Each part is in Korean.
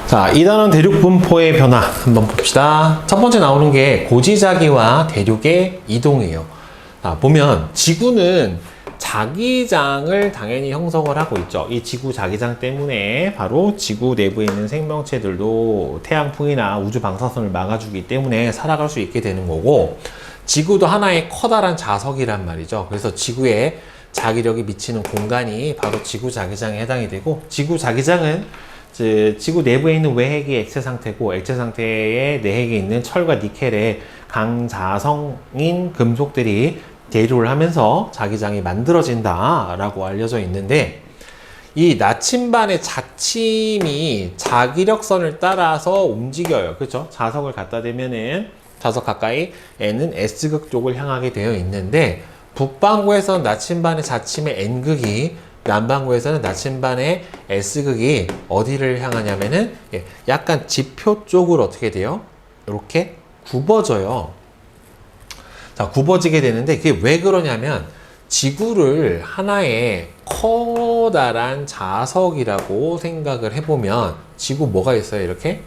자, 2단원 대륙 분포의 변화 한번 봅시다. 첫 번째 나오는 게 고지자기와 대륙의 이동이에요. 보면 지구는 자기장을 당연히 형성을 하고 있죠. 이 지구 자기장 때문에 바로 지구 내부에 있는 생명체들도 태양풍이나 우주 방사선을 막아주기 때문에 살아갈 수 있게 되는 거고, 지구도 하나의 커다란 자석이란 말이죠. 그래서 지구에 자기력이 미치는 공간이 바로 지구 자기장에 해당이 되고, 지구 자기장은 지구 내부에 있는 외핵이 액체 상태고, 액체 상태의 내핵에 있는 철과 니켈의 강자성인 금속들이 대류를 하면서 자기장이 만들어진다라고 알려져 있는데, 이 나침반의 자침이 자기력선을 따라서 움직여요. 그렇죠? 자석을 갖다 대면은 자석 가까이 N은 S극 쪽을 향하게 되어 있는데, 북반구에서는 나침반의 자침의 N극이, 남반구에서는 나침반의 S극이 어디를 향하냐면은 약간 지표 쪽으로 어떻게 돼요? 이렇게 굽어져요. 자, 굽어지게 되는데 그게 왜 그러냐면, 지구를 하나의 커다란 자석이라고 생각을 해보면, 지구 뭐가 있어요? 이렇게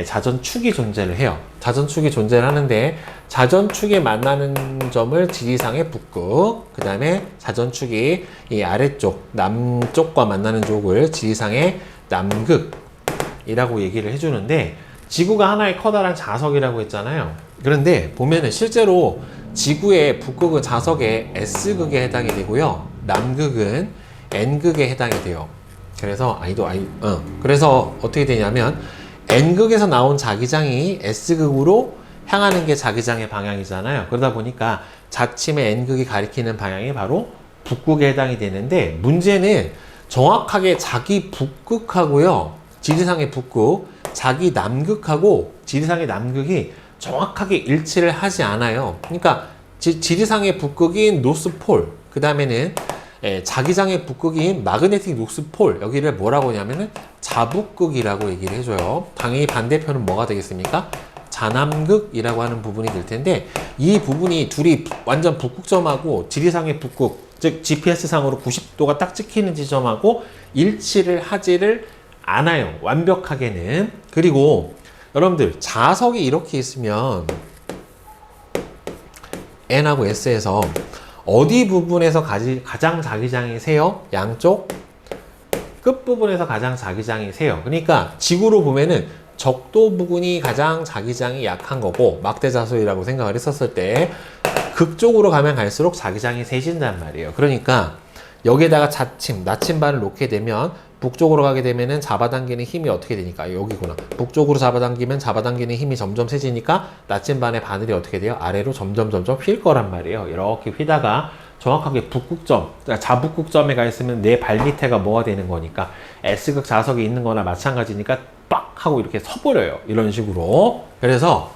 자전축이 존재를 해요. 자전축이 존재를 하는데, 자전축이 만나는 점을 지리상의 북극, 그 다음에 자전축이 이 아래쪽 남쪽과 만나는 쪽을 지리상의 남극이라고 얘기를 해주는데, 지구가 하나의 커다란 자석이라고 했잖아요. 그런데 보면은 실제로 지구의 북극은 자석의 S극에 해당이 되고요, 남극은 N극에 해당이 돼요. 그래서 그래서 어떻게 되냐면, N극에서 나온 자기장이 S극으로 향하는 게 자기장의 방향이잖아요. 그러다 보니까 자침의 N극이 가리키는 방향이 바로 북극에 해당이 되는데, 문제는 정확하게 자기 북극하고요, 지리상의 북극, 자기 남극하고 지리상의 남극이 정확하게 일치를 하지 않아요. 그러니까 지리상의 북극인 노스폴, 그 다음에는 자기장의 북극인 마그네틱 노스폴, 여기를 뭐라고 하냐면은 자북극이라고 얘기를 해줘요. 당연히 반대편은 뭐가 되겠습니까? 자남극이라고 하는 부분이 될 텐데, 이 부분이 둘이 완전 북극점하고 지리상의 북극, 즉 GPS상으로 90도가 딱 찍히는 지점하고 일치를 하지를 않아요, 완벽하게는. 그리고 여러분들, 자석이 이렇게 있으면 N하고 S에서 어디 부분에서 가장 자기장이 세요? 양쪽 끝부분에서 가장 자기장이 세요. 그러니까 지구로 보면은 적도 부분이 가장 자기장이 약한 거고, 막대자석이라고 생각을 했었을 때 극쪽으로 가면 갈수록 자기장이 세진단 말이에요. 그러니까 여기에다가 나침반을 놓게 되면, 북쪽으로 가게 되면은 잡아당기는 힘이 어떻게 되니까, 여기구나. 북쪽으로 잡아당기면 잡아당기는 힘이 점점 세지니까 나침반의 바늘이 어떻게 돼요? 아래로 점점 휠 거란 말이에요. 이렇게 휘다가 정확하게 북극점, 자북극점에 가 있으면 내 발밑에가 뭐가 되는 거니까, S극 자석이 있는 거나 마찬가지니까 빡 하고 이렇게 서버려요. 이런 식으로. 그래서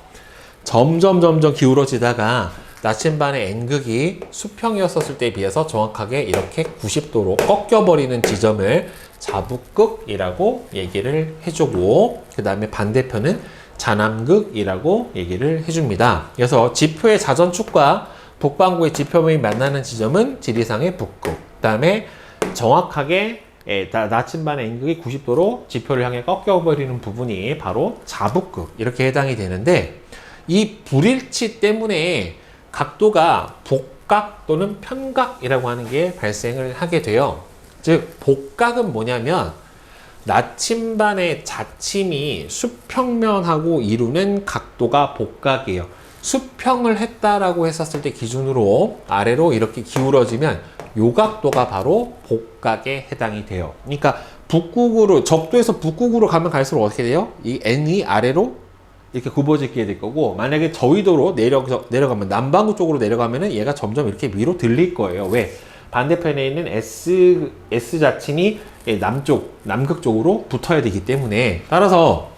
점점 기울어지다가 나침반의 N극이 수평이었을 때에 비해서 정확하게 이렇게 90도로 꺾여버리는 지점을 자북극이라고 얘기를 해주고, 그 다음에 반대편은 자남극이라고 얘기를 해줍니다. 그래서 지표의 자전축과 북반구의 지표면이 만나는 지점은 지리상의 북극, 그 다음에 정확하게 나침반의 N극이 90도로 지표를 향해 꺾여버리는 부분이 바로 자북극, 이렇게 해당이 되는데, 이 불일치 때문에 각도가 복각 또는 편각이라고 하는 게 발생을 하게 돼요. 즉, 복각은 뭐냐면, 나침반의 자침이 수평면하고 이루는 각도가 복각이에요. 수평을 했다라고 했었을 때 기준으로 아래로 이렇게 기울어지면 요 각도가 바로 복각에 해당이 돼요. 그러니까 적도에서 북극으로 가면 갈수록 어떻게 돼요? 이 N이 아래로 이렇게 굽어지게 될 거고, 만약에 저위도로 내려가면, 남반구 쪽으로 내려가면은 얘가 점점 이렇게 위로 들릴 거예요. 왜? 반대편에 있는 S 자침이 남극 쪽으로 붙어야 되기 때문에. 따라서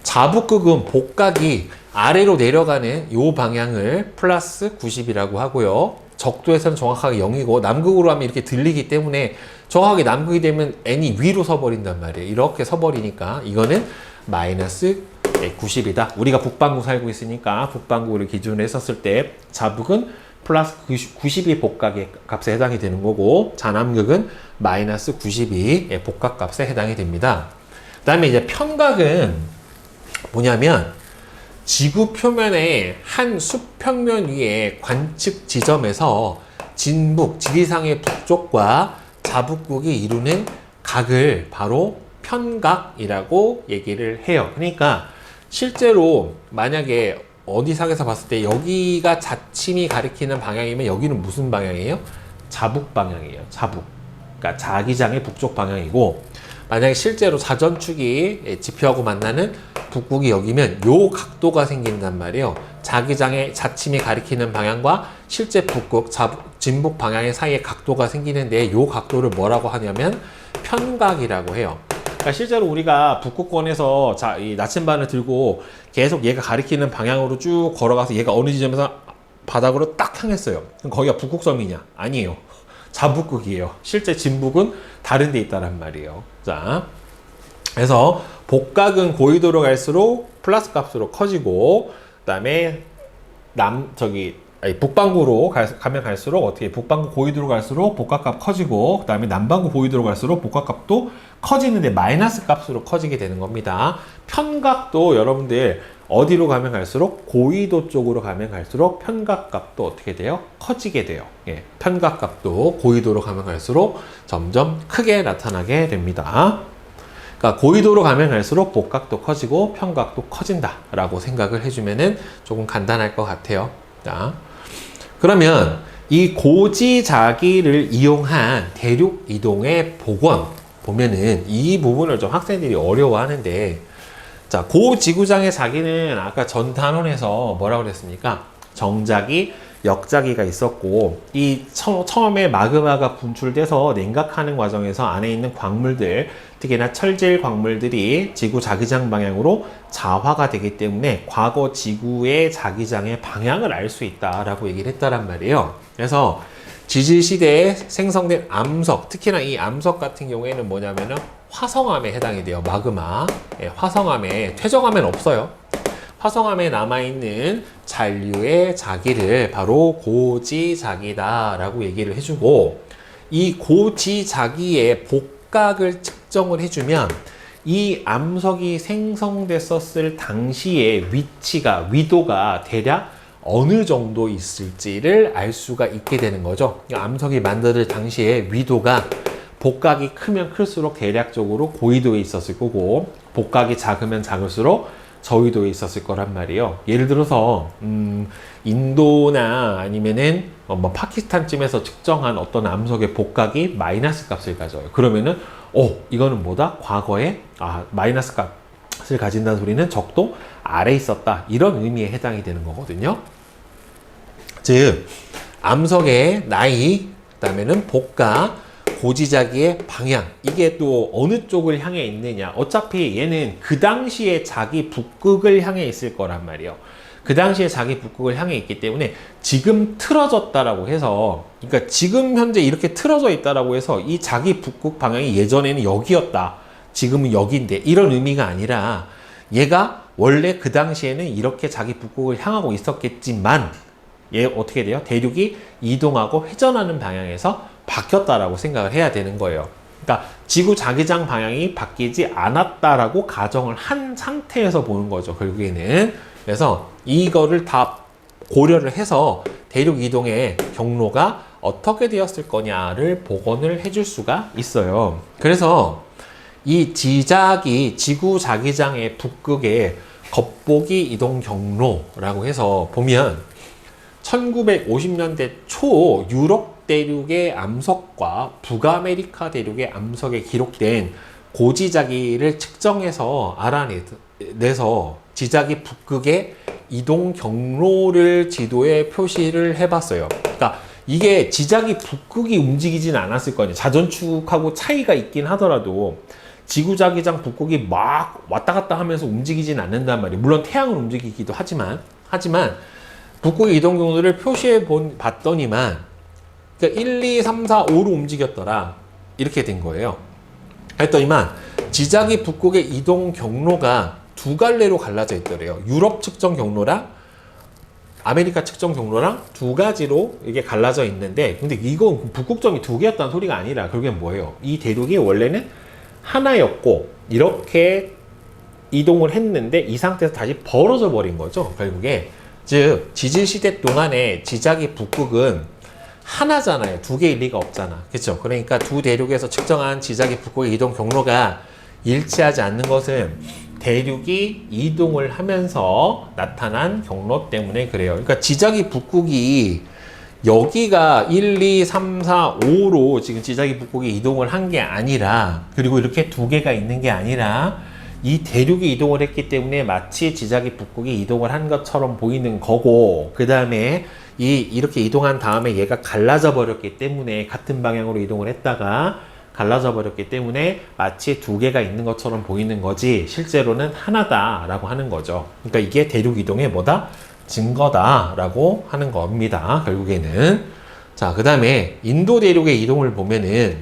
자북극은 복각이 아래로 내려가는 요 방향을 플러스 90이라고 하고요. 적도에서는 정확하게 0이고, 남극으로 하면 이렇게 들리기 때문에 정확하게 남극이 되면 N이 위로 서버린단 말이에요. 이렇게 서버리니까 이거는 마이너스 90이다. 우리가 북반구 살고 있으니까 북반구를 기준으로 했었을 때 자북은 플러스 92 복각의 값에 해당이 되는 거고, 자남극은 마이너스 92 복각 값에 해당이 됩니다. 그 다음에 이제 편각은 뭐냐면 지구 표면의 한 수평면 위에 관측 지점에서 진북, 지리상의 북쪽과 자북극이 이루는 각을 바로 편각이라고 얘기를 해요. 그러니까 실제로 만약에 어디상에서 봤을 때 여기가 자침이 가리키는 방향이면 여기는 무슨 방향이에요? 자북 방향이에요. 자북. 그러니까 자기장의 북쪽 방향이고, 만약에 실제로 자전축이 지표하고 만나는 북극이 여기면 요 각도가 생긴단 말이에요. 자기장의 자침이 가리키는 방향과 실제 북극, 진북 방향의 사이에 각도가 생기는데 요 각도를 뭐라고 하냐면 편각이라고 해요. 그러니까 실제로 우리가 북극권에서 이 나침반을 들고 계속 얘가 가리키는 방향으로 쭉 걸어가서 얘가 어느 지점에서 바닥으로 딱 향했어요. 그럼 거기가 북극섬이냐? 아니에요. 자북극이에요. 실제 진북은 다른 데 있다란 말이에요. 자, 그래서 복각은 고위도로 갈수록 플러스 값으로 커지고, 그 다음에 북반구로 가면 갈수록 어떻게, 북반구 고위도로 갈수록 복각값 커지고, 그 다음에 남반구 고위도로 갈수록 복각값도 커지는데 마이너스 값으로 커지게 되는 겁니다. 편각도 여러분들 어디로 가면 갈수록, 고위도 쪽으로 가면 갈수록 편각값도 어떻게 돼요? 커지게 돼요. 예, 편각값도 고위도로 가면 갈수록 점점 크게 나타나게 됩니다. 그러니까 고위도로 가면 갈수록 복각도 커지고 편각도 커진다라고 생각을 해주면은 조금 간단할 것 같아요. 자, 그러면 이 고지자기를 이용한 대륙 이동의 복원 보면은 이 부분을 좀 학생들이 어려워하는데, 자, 고지구장의 자기는 아까 전 단원에서 뭐라고 그랬습니까? 정자기, 역자기가 있었고, 이 처음에 마그마가 분출돼서 냉각하는 과정에서 안에 있는 광물들, 특히나 철질 광물들이 지구 자기장 방향으로 자화가 되기 때문에 과거 지구의 자기장의 방향을 알 수 있다라고 얘기를 했다란 말이에요. 그래서 지질시대에 생성된 암석, 특히나 이 암석 같은 경우에는 뭐냐면은 화성암에 해당이 돼요. 마그마. 예, 화성암에, 퇴적암에는 없어요. 화성암에 남아있는 잔류의 자기를 바로 고지자기다라고 얘기를 해주고, 이 고지자기의 복각을 측정을 해주면 이 암석이 생성됐었을 당시의 위도가 대략 어느 정도 있을지를 알 수가 있게 되는 거죠. 암석이 만들어질 당시에 위도가 복각이 크면 클수록 대략적으로 고위도에 있었을 거고, 복각이 작으면 작을수록 저위도에 있었을 거란 말이에요. 예를 들어서 인도나 아니면은 파키스탄쯤에서 측정한 어떤 암석의 복각이 마이너스 값을 가져요. 그러면은 이거는 뭐다? 과거에 마이너스 값을 가진다는 소리는 적도 아래에 있었다, 이런 의미에 해당이 되는 거거든요. 즉 암석의 나이, 그 다음에는 복각, 고지자기의 방향, 이게 또 어느 쪽을 향해 있느냐. 어차피 얘는 그 당시에 자기 북극을 향해 있을 거란 말이에요. 그 당시에 자기 북극을 향해 있기 때문에 지금 틀어졌다라고 해서, 그러니까 지금 현재 이렇게 틀어져 있다라고 해서 이 자기 북극 방향이 예전에는 여기였다, 지금은 여기인데, 이런 의미가 아니라 얘가 원래 그 당시에는 이렇게 자기 북극을 향하고 있었겠지만 얘 어떻게 돼요? 대륙이 이동하고 회전하는 방향에서 바뀌었다라고 생각을 해야 되는 거예요. 그러니까 지구 자기장 방향이 바뀌지 않았다라고 가정을 한 상태에서 보는 거죠, 결국에는. 그래서 이거를 다 고려를 해서 대륙 이동의 경로가 어떻게 되었을 거냐를 복원을 해줄 수가 있어요. 그래서 이 지구 자기장의 북극의 겉보기 이동 경로라고 해서 보면 1950년대 초 유럽 대륙의 암석과 북아메리카 대륙의 암석에 기록된 고지자기를 측정해서 알아내서 지자기 북극의 이동 경로를 지도에 표시를 해봤어요. 그러니까 이게 지자기 북극이 움직이진 않았을 거아니에요. 자전축하고 차이가 있긴 하더라도 지구자기장 북극이 막 왔다 갔다 하면서 움직이진 않는단 말이에요. 물론 태양은 움직이기도 하지만 북극의 이동 경로를 표시해 봤더니만, 그러니까 1, 2, 3, 4, 5로 움직였더라, 이렇게 된 거예요. 했더니만 지자기 북극의 이동 경로가 두 갈래로 갈라져 있더래요. 유럽 측정 경로랑 아메리카 측정 경로랑 두 가지로 이게 갈라져 있는데, 근데 이건 북극점이 두 개였다는 소리가 아니라 결국엔 뭐예요? 이 대륙이 원래는 하나였고 이렇게 이동을 했는데 이 상태에서 다시 벌어져 버린 거죠. 결국에 즉 지질시대 동안에 지자기 북극은 하나잖아요. 두 개일 리가 없잖아. 그렇죠? 그러니까 두 대륙에서 측정한 지자기 북극의 이동 경로가 일치하지 않는 것은 대륙이 이동을 하면서 나타난 경로 때문에 그래요. 그러니까 지자기 북극이 여기가 1, 2, 3, 4, 5로 지금 지자기 북극이 이동을 한 게 아니라, 그리고 이렇게 두 개가 있는 게 아니라 이 대륙이 이동을 했기 때문에 마치 지자기 북극이 이동을 한 것처럼 보이는 거고, 그 다음에 이렇게 이동한 다음에 얘가 갈라져 버렸기 때문에 같은 방향으로 이동을 했다가 갈라져 버렸기 때문에 마치 두 개가 있는 것처럼 보이는 거지 실제로는 하나다라고 하는 거죠. 그러니까 이게 대륙 이동의 뭐다? 증거다라고 하는 겁니다. 결국에는. 자, 그 다음에 인도 대륙의 이동을 보면은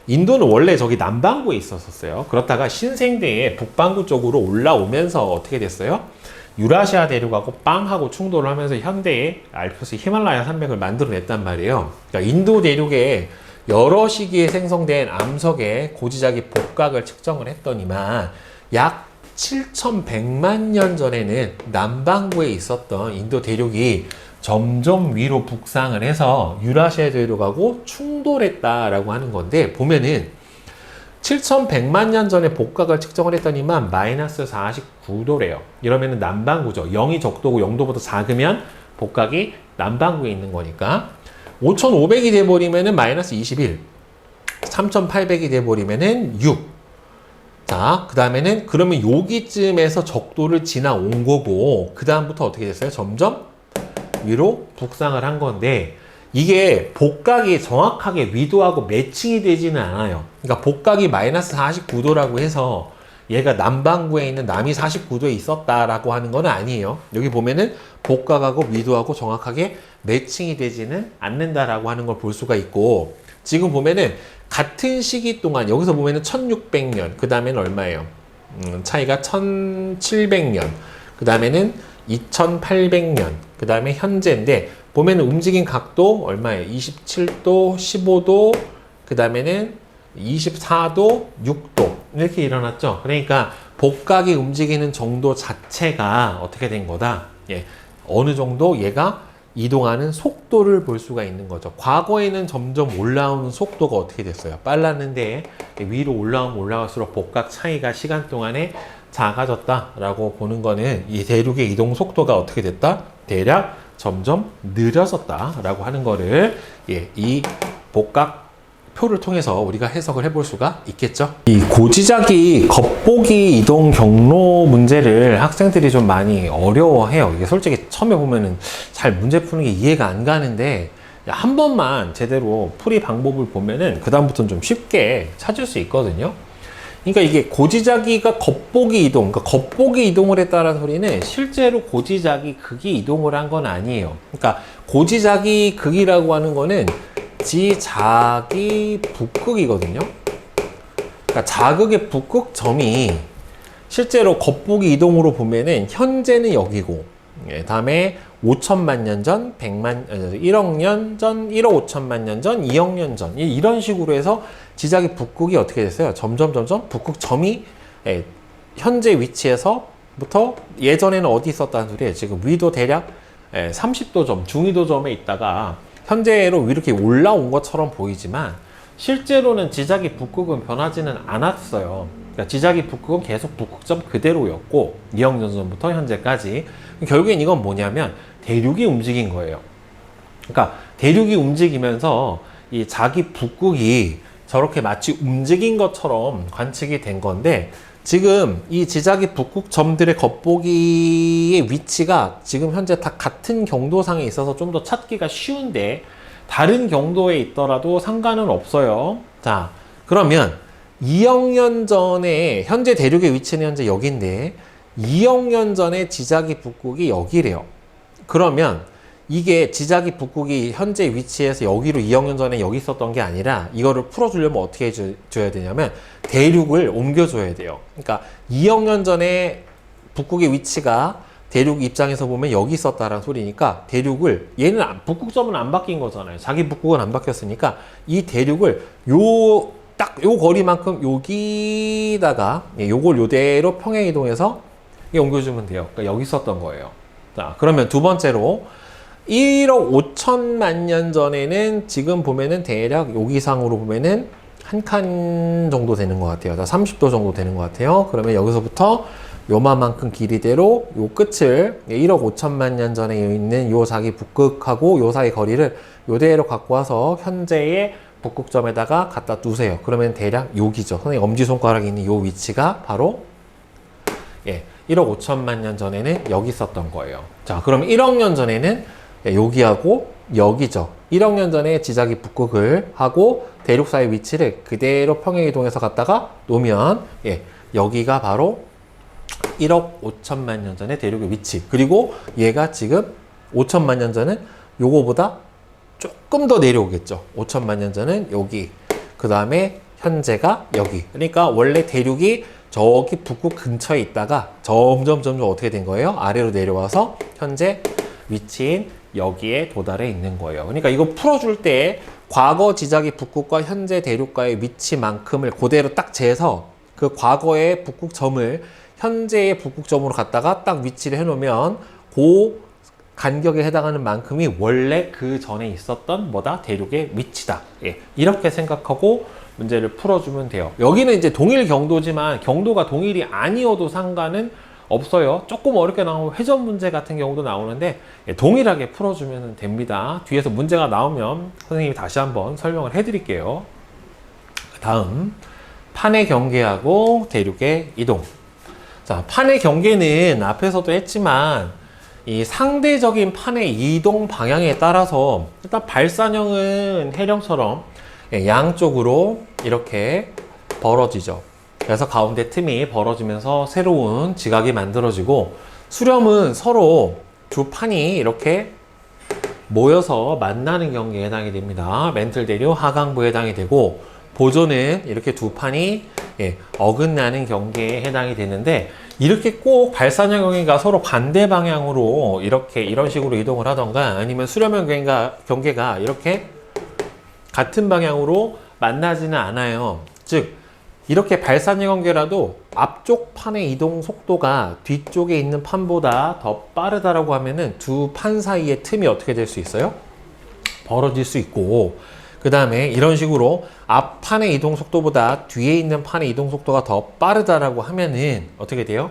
인도는 원래 저기 남반구에 있었어요. 그렇다가 신생대에 북반구 쪽으로 올라오면서 어떻게 됐어요? 유라시아 대륙하고 빵하고 충돌을 하면서 현대의 알프스 히말라야 산맥을 만들어냈단 말이에요. 그러니까 인도 대륙에 여러 시기에 생성된 암석의 고지자기 복각을 측정을 했더니만 약 7,100만 년 전에는 남반구에 있었던 인도 대륙이 점점 위로 북상을 해서 유라시아 대륙하고 충돌했다라고 하는 건데, 보면은 7,100만 년 전에 복각을 측정을 했더니만 마이너스 49도래요. 이러면은 남반구죠. 0이 적도고 0도보다 작으면 복각이 남반구에 있는 거니까. 5,500이 돼버리면은 마이너스 21. 3,800이 돼버리면은 6. 자, 그 다음에는 그러면 여기쯤에서 적도를 지나온 거고, 그 다음부터 어떻게 됐어요? 점점 위로 북상을 한 건데, 이게 복각이 정확하게 위도하고 매칭이 되지는 않아요. 그러니까 복각이 마이너스 49도라고 해서 얘가 남반구에 있는 남이 49도에 있었다라고 하는 건 아니에요. 여기 보면은 복각하고 위도하고 정확하게 매칭이 되지는 않는다라고 하는 걸 볼 수가 있고, 지금 보면은 같은 시기 동안 여기서 보면은 1600년, 그 다음에는 얼마예요? 차이가 1700년, 그 다음에는 2800년, 그 다음에 현재인데, 보면은 움직인 각도 얼마예요? 27도, 15도, 그 다음에는 24도, 6도 이렇게 일어났죠. 그러니까 복각이 움직이는 정도 자체가 어떻게 된 거다? 예, 어느 정도 얘가 이동하는 속도를 볼 수가 있는 거죠. 과거에는 점점 올라오는 속도가 어떻게 됐어요? 빨랐는데 위로 올라오면 올라갈수록 복각 차이가 시간 동안에 작아졌다라고 보는 거는 이 대륙의 이동 속도가 어떻게 됐다? 대략 점점 느려졌다라고 하는 거를 이 복각 표를 통해서 우리가 해석을 해볼 수가 있겠죠. 이 고지자기 겉보기 이동 경로 문제를 학생들이 좀 많이 어려워해요. 이게 솔직히 처음에 보면은 잘 문제 푸는 게 이해가 안 가는데, 한 번만 제대로 풀이 방법을 보면은 그 다음부터는 좀 쉽게 찾을 수 있거든요. 그러니까 이게 고지자기가 겉보기 이동, 그러니까 겉보기 이동을 했다는 소리는 실제로 고지자기 극이 이동을 한 건 아니에요. 그러니까 고지자기 극이라고 하는 거는 지자기 북극이거든요. 그러니까 자극의 북극점이 실제로 겉보기 이동으로 보면은 현재는 여기고, 다음에 5천만 년 전, 1억 년 전, 1억 5천만 년 전, 2억 년 전, 이런 식으로 해서 지자기 북극이 어떻게 됐어요? 점점 북극점이 현재 위치에서부터 예전에는 어디 있었다는 소리예요? 지금 위도 대략 30도점, 중위도점에 있다가 현재로 이렇게 올라온 것처럼 보이지만 실제로는 지자기 북극은 변하지는 않았어요. 그러니까 지자기 북극은 계속 북극점 그대로였고 2억 년 전부터 현재까지. 결국엔 이건 뭐냐면 대륙이 움직인 거예요. 그러니까 대륙이 움직이면서 이 자기 북극이 저렇게 마치 움직인 것처럼 관측이 된 건데, 지금 이 지자기 북극점들의 겉보기의 위치가 지금 현재 다 같은 경도상에 있어서 좀 더 찾기가 쉬운데 다른 경도에 있더라도 상관은 없어요. 자, 그러면 2억 년 전에 현재 대륙의 위치는 현재 여기인데 2억 년 전에 지자기 북극이 여기래요. 그러면 이게 지자기 북극이 현재 위치에서 여기로 2억 년 전에 여기 있었던 게 아니라 이거를 풀어주려면 어떻게 해줘야 되냐면 대륙을 옮겨줘야 돼요. 그러니까 2억 년 전에 북극의 위치가 대륙 입장에서 보면 여기 있었다라는 소리니까 대륙을, 얘는 북극점은 안 바뀐 거잖아요. 자기 북극은 안 바뀌었으니까 이 대륙을 딱 딱 요 거리만큼 여기다가 요걸 요대로 평행 이동해서 옮겨주면 돼요. 그러니까 여기 있었던 거예요. 자, 그러면 두 번째로 1억 5천만 년 전에는 지금 보면은 대략 여기상으로 보면은 한 칸 정도 되는 것 같아요. 30도 정도 되는 것 같아요. 그러면 여기서부터 요만큼 길이대로 요 끝을 1억 5천만 년 전에 있는 요 자기 북극하고 요 사이 거리를 요대로 갖고 와서 현재의 북극점에다가 갖다 두세요. 그러면 대략 여기죠. 선생님 엄지손가락이 있는 요 위치가 바로 1억 5천만 년 전에는 여기 있었던 거예요. 자, 그럼 1억 년 전에는 여기하고 여기죠. 1억 년 전에 지자기 북극을 하고 대륙 사이 위치를 그대로 평행 이동해서 갖다가 놓으면 여기가 바로 1억 5천만 년 전의 대륙의 위치. 그리고 얘가 지금 5천만 년 전은 요거보다 조금 더 내려오겠죠. 5천만 년 전은 여기. 그 다음에 현재가 여기. 그러니까 원래 대륙이 저기 북극 근처에 있다가 점점 어떻게 된 거예요? 아래로 내려와서 현재 위치인 여기에 도달해 있는 거예요. 그러니까 이거 풀어줄 때 과거 지자기 북극과 현재 대륙과의 위치만큼을 그대로 딱 재서 그 과거의 북극점을 현재의 북극점으로 갖다가 딱 위치를 해놓으면 그 간격에 해당하는 만큼이 원래 그 전에 있었던 대륙의 위치다. 이렇게 생각하고 문제를 풀어주면 돼요. 여기는 이제 동일 경도지만 경도가 동일이 아니어도 상관은 없어요. 조금 어렵게 나오면 회전 문제 같은 경우도 나오는데 동일하게 풀어주면 됩니다. 뒤에서 문제가 나오면 선생님이 다시 한번 설명을 해드릴게요. 다음 판의 경계하고 대륙의 이동. 자, 판의 경계는 앞에서도 했지만 이 상대적인 판의 이동 방향에 따라서 일단 발산형은 해령처럼 양쪽으로 이렇게 벌어지죠. 그래서 가운데 틈이 벌어지면서 새로운 지각이 만들어지고, 수렴은 서로 두 판이 이렇게 모여서 만나는 경계에 해당이 됩니다. 멘틀 대륙 하강부에 해당이 되고, 보조는 이렇게 두 판이 어긋나는 경계에 해당이 되는데, 이렇게 꼭 발산형 경계가 서로 반대 방향으로 이런 식으로 이동을 하던가, 아니면 수렴형 경계가 이렇게 같은 방향으로 만나지는 않아요. 즉 이렇게 발산형 경계라도 앞쪽 판의 이동 속도가 뒤쪽에 있는 판보다 더 빠르다라고 하면은 두 판 사이의 틈이 어떻게 될 수 있어요? 벌어질 수 있고, 그 다음에 이런 식으로 앞 판의 이동 속도보다 뒤에 있는 판의 이동 속도가 더 빠르다라고 하면은 어떻게 돼요?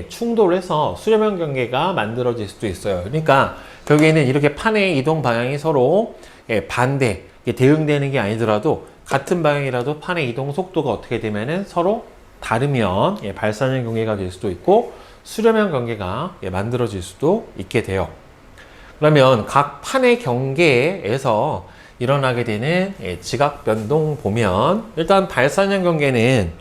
충돌해서 수렴형 경계가 만들어질 수도 있어요. 그러니까 결국에는 이렇게 판의 이동 방향이 서로 반대, 대응되는 게 아니더라도 같은 방향이라도 판의 이동 속도가 어떻게 되면은 서로 다르면 발산형 경계가 될 수도 있고 수렴형 경계가 만들어질 수도 있게 돼요. 그러면 각 판의 경계에서 일어나게 되는 지각 변동 보면, 일단 발산형 경계는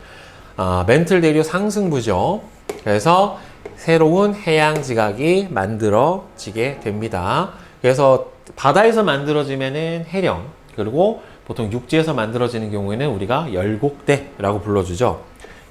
멘틀 대륙 상승부죠. 그래서 새로운 해양 지각이 만들어지게 됩니다. 그래서 바다에서 만들어지면은 해령, 그리고 보통 육지에서 만들어지는 경우에는 우리가 열곡대라고 불러주죠.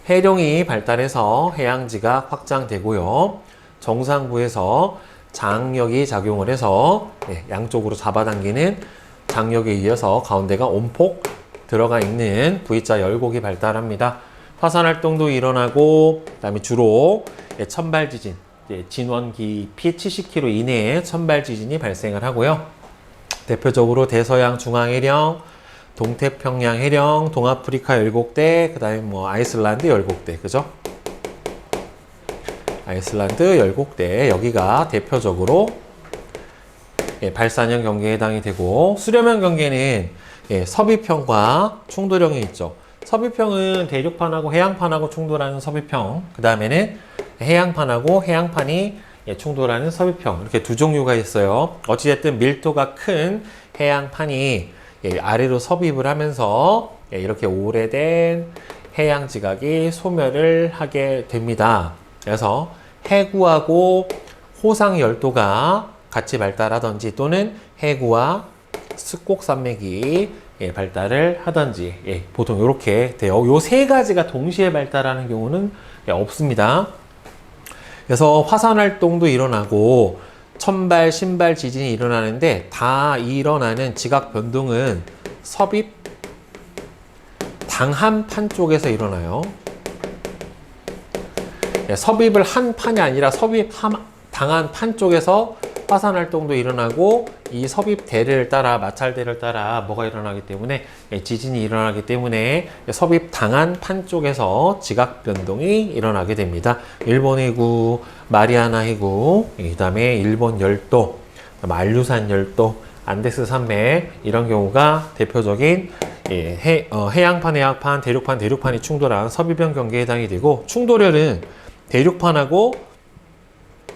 해령이 발달해서 해양지가 확장되고요. 정상부에서 장력이 작용을 해서 양쪽으로 잡아당기는 장력에 의해서 가운데가 온폭 들어가 있는 V자 열곡이 발달합니다. 화산활동도 일어나고, 그 다음에 주로 천발지진, 진원 깊이 70km 이내에 천발지진이 발생을 하고요. 대표적으로 대서양 중앙해령, 동태평양 해령, 동아프리카 열곡대, 그 다음에 아이슬란드 열곡대, 그죠? 아이슬란드 열곡대, 여기가 대표적으로 발산형 경계에 해당이 되고, 수렴형 경계는 서비평과 충돌형이 있죠. 서비평은 대륙판하고 해양판하고 충돌하는 서비평, 그 다음에는 해양판하고 해양판이 충돌하는 서비평, 이렇게 두 종류가 있어요. 어찌됐든 밀도가 큰 해양판이 아래로 섭입을 하면서 이렇게 오래된 해양 지각이 소멸을 하게 됩니다. 그래서 해구하고 호상 열도가 같이 발달하든지, 또는 해구와 습곡산맥이 발달을 하든지, 보통 이렇게 돼요. 요 세 가지가 동시에 발달하는 경우는 없습니다. 그래서 화산 활동도 일어나고 천발, 신발 지진이 일어나는데, 다 일어나는 지각 변동은 섭입 당한 판 쪽에서 일어나요. 섭입을 한 판이 아니라 당한 판 쪽에서 화산 활동도 일어나고 이 섭입대를 따라 마찰대를 따라 뭐가 일어나기 때문에 지진이 일어나기 때문에 섭입 당한 판 쪽에서 지각 변동이 일어나게 됩니다. 일본 해구, 마리아나 해구, 그다음에 일본 열도, 알루산 열도, 안데스 산맥 이런 경우가 대표적인 해양판, 해양판, 대륙판이 충돌한 섭입형 경계에 해당이 되고 충돌열은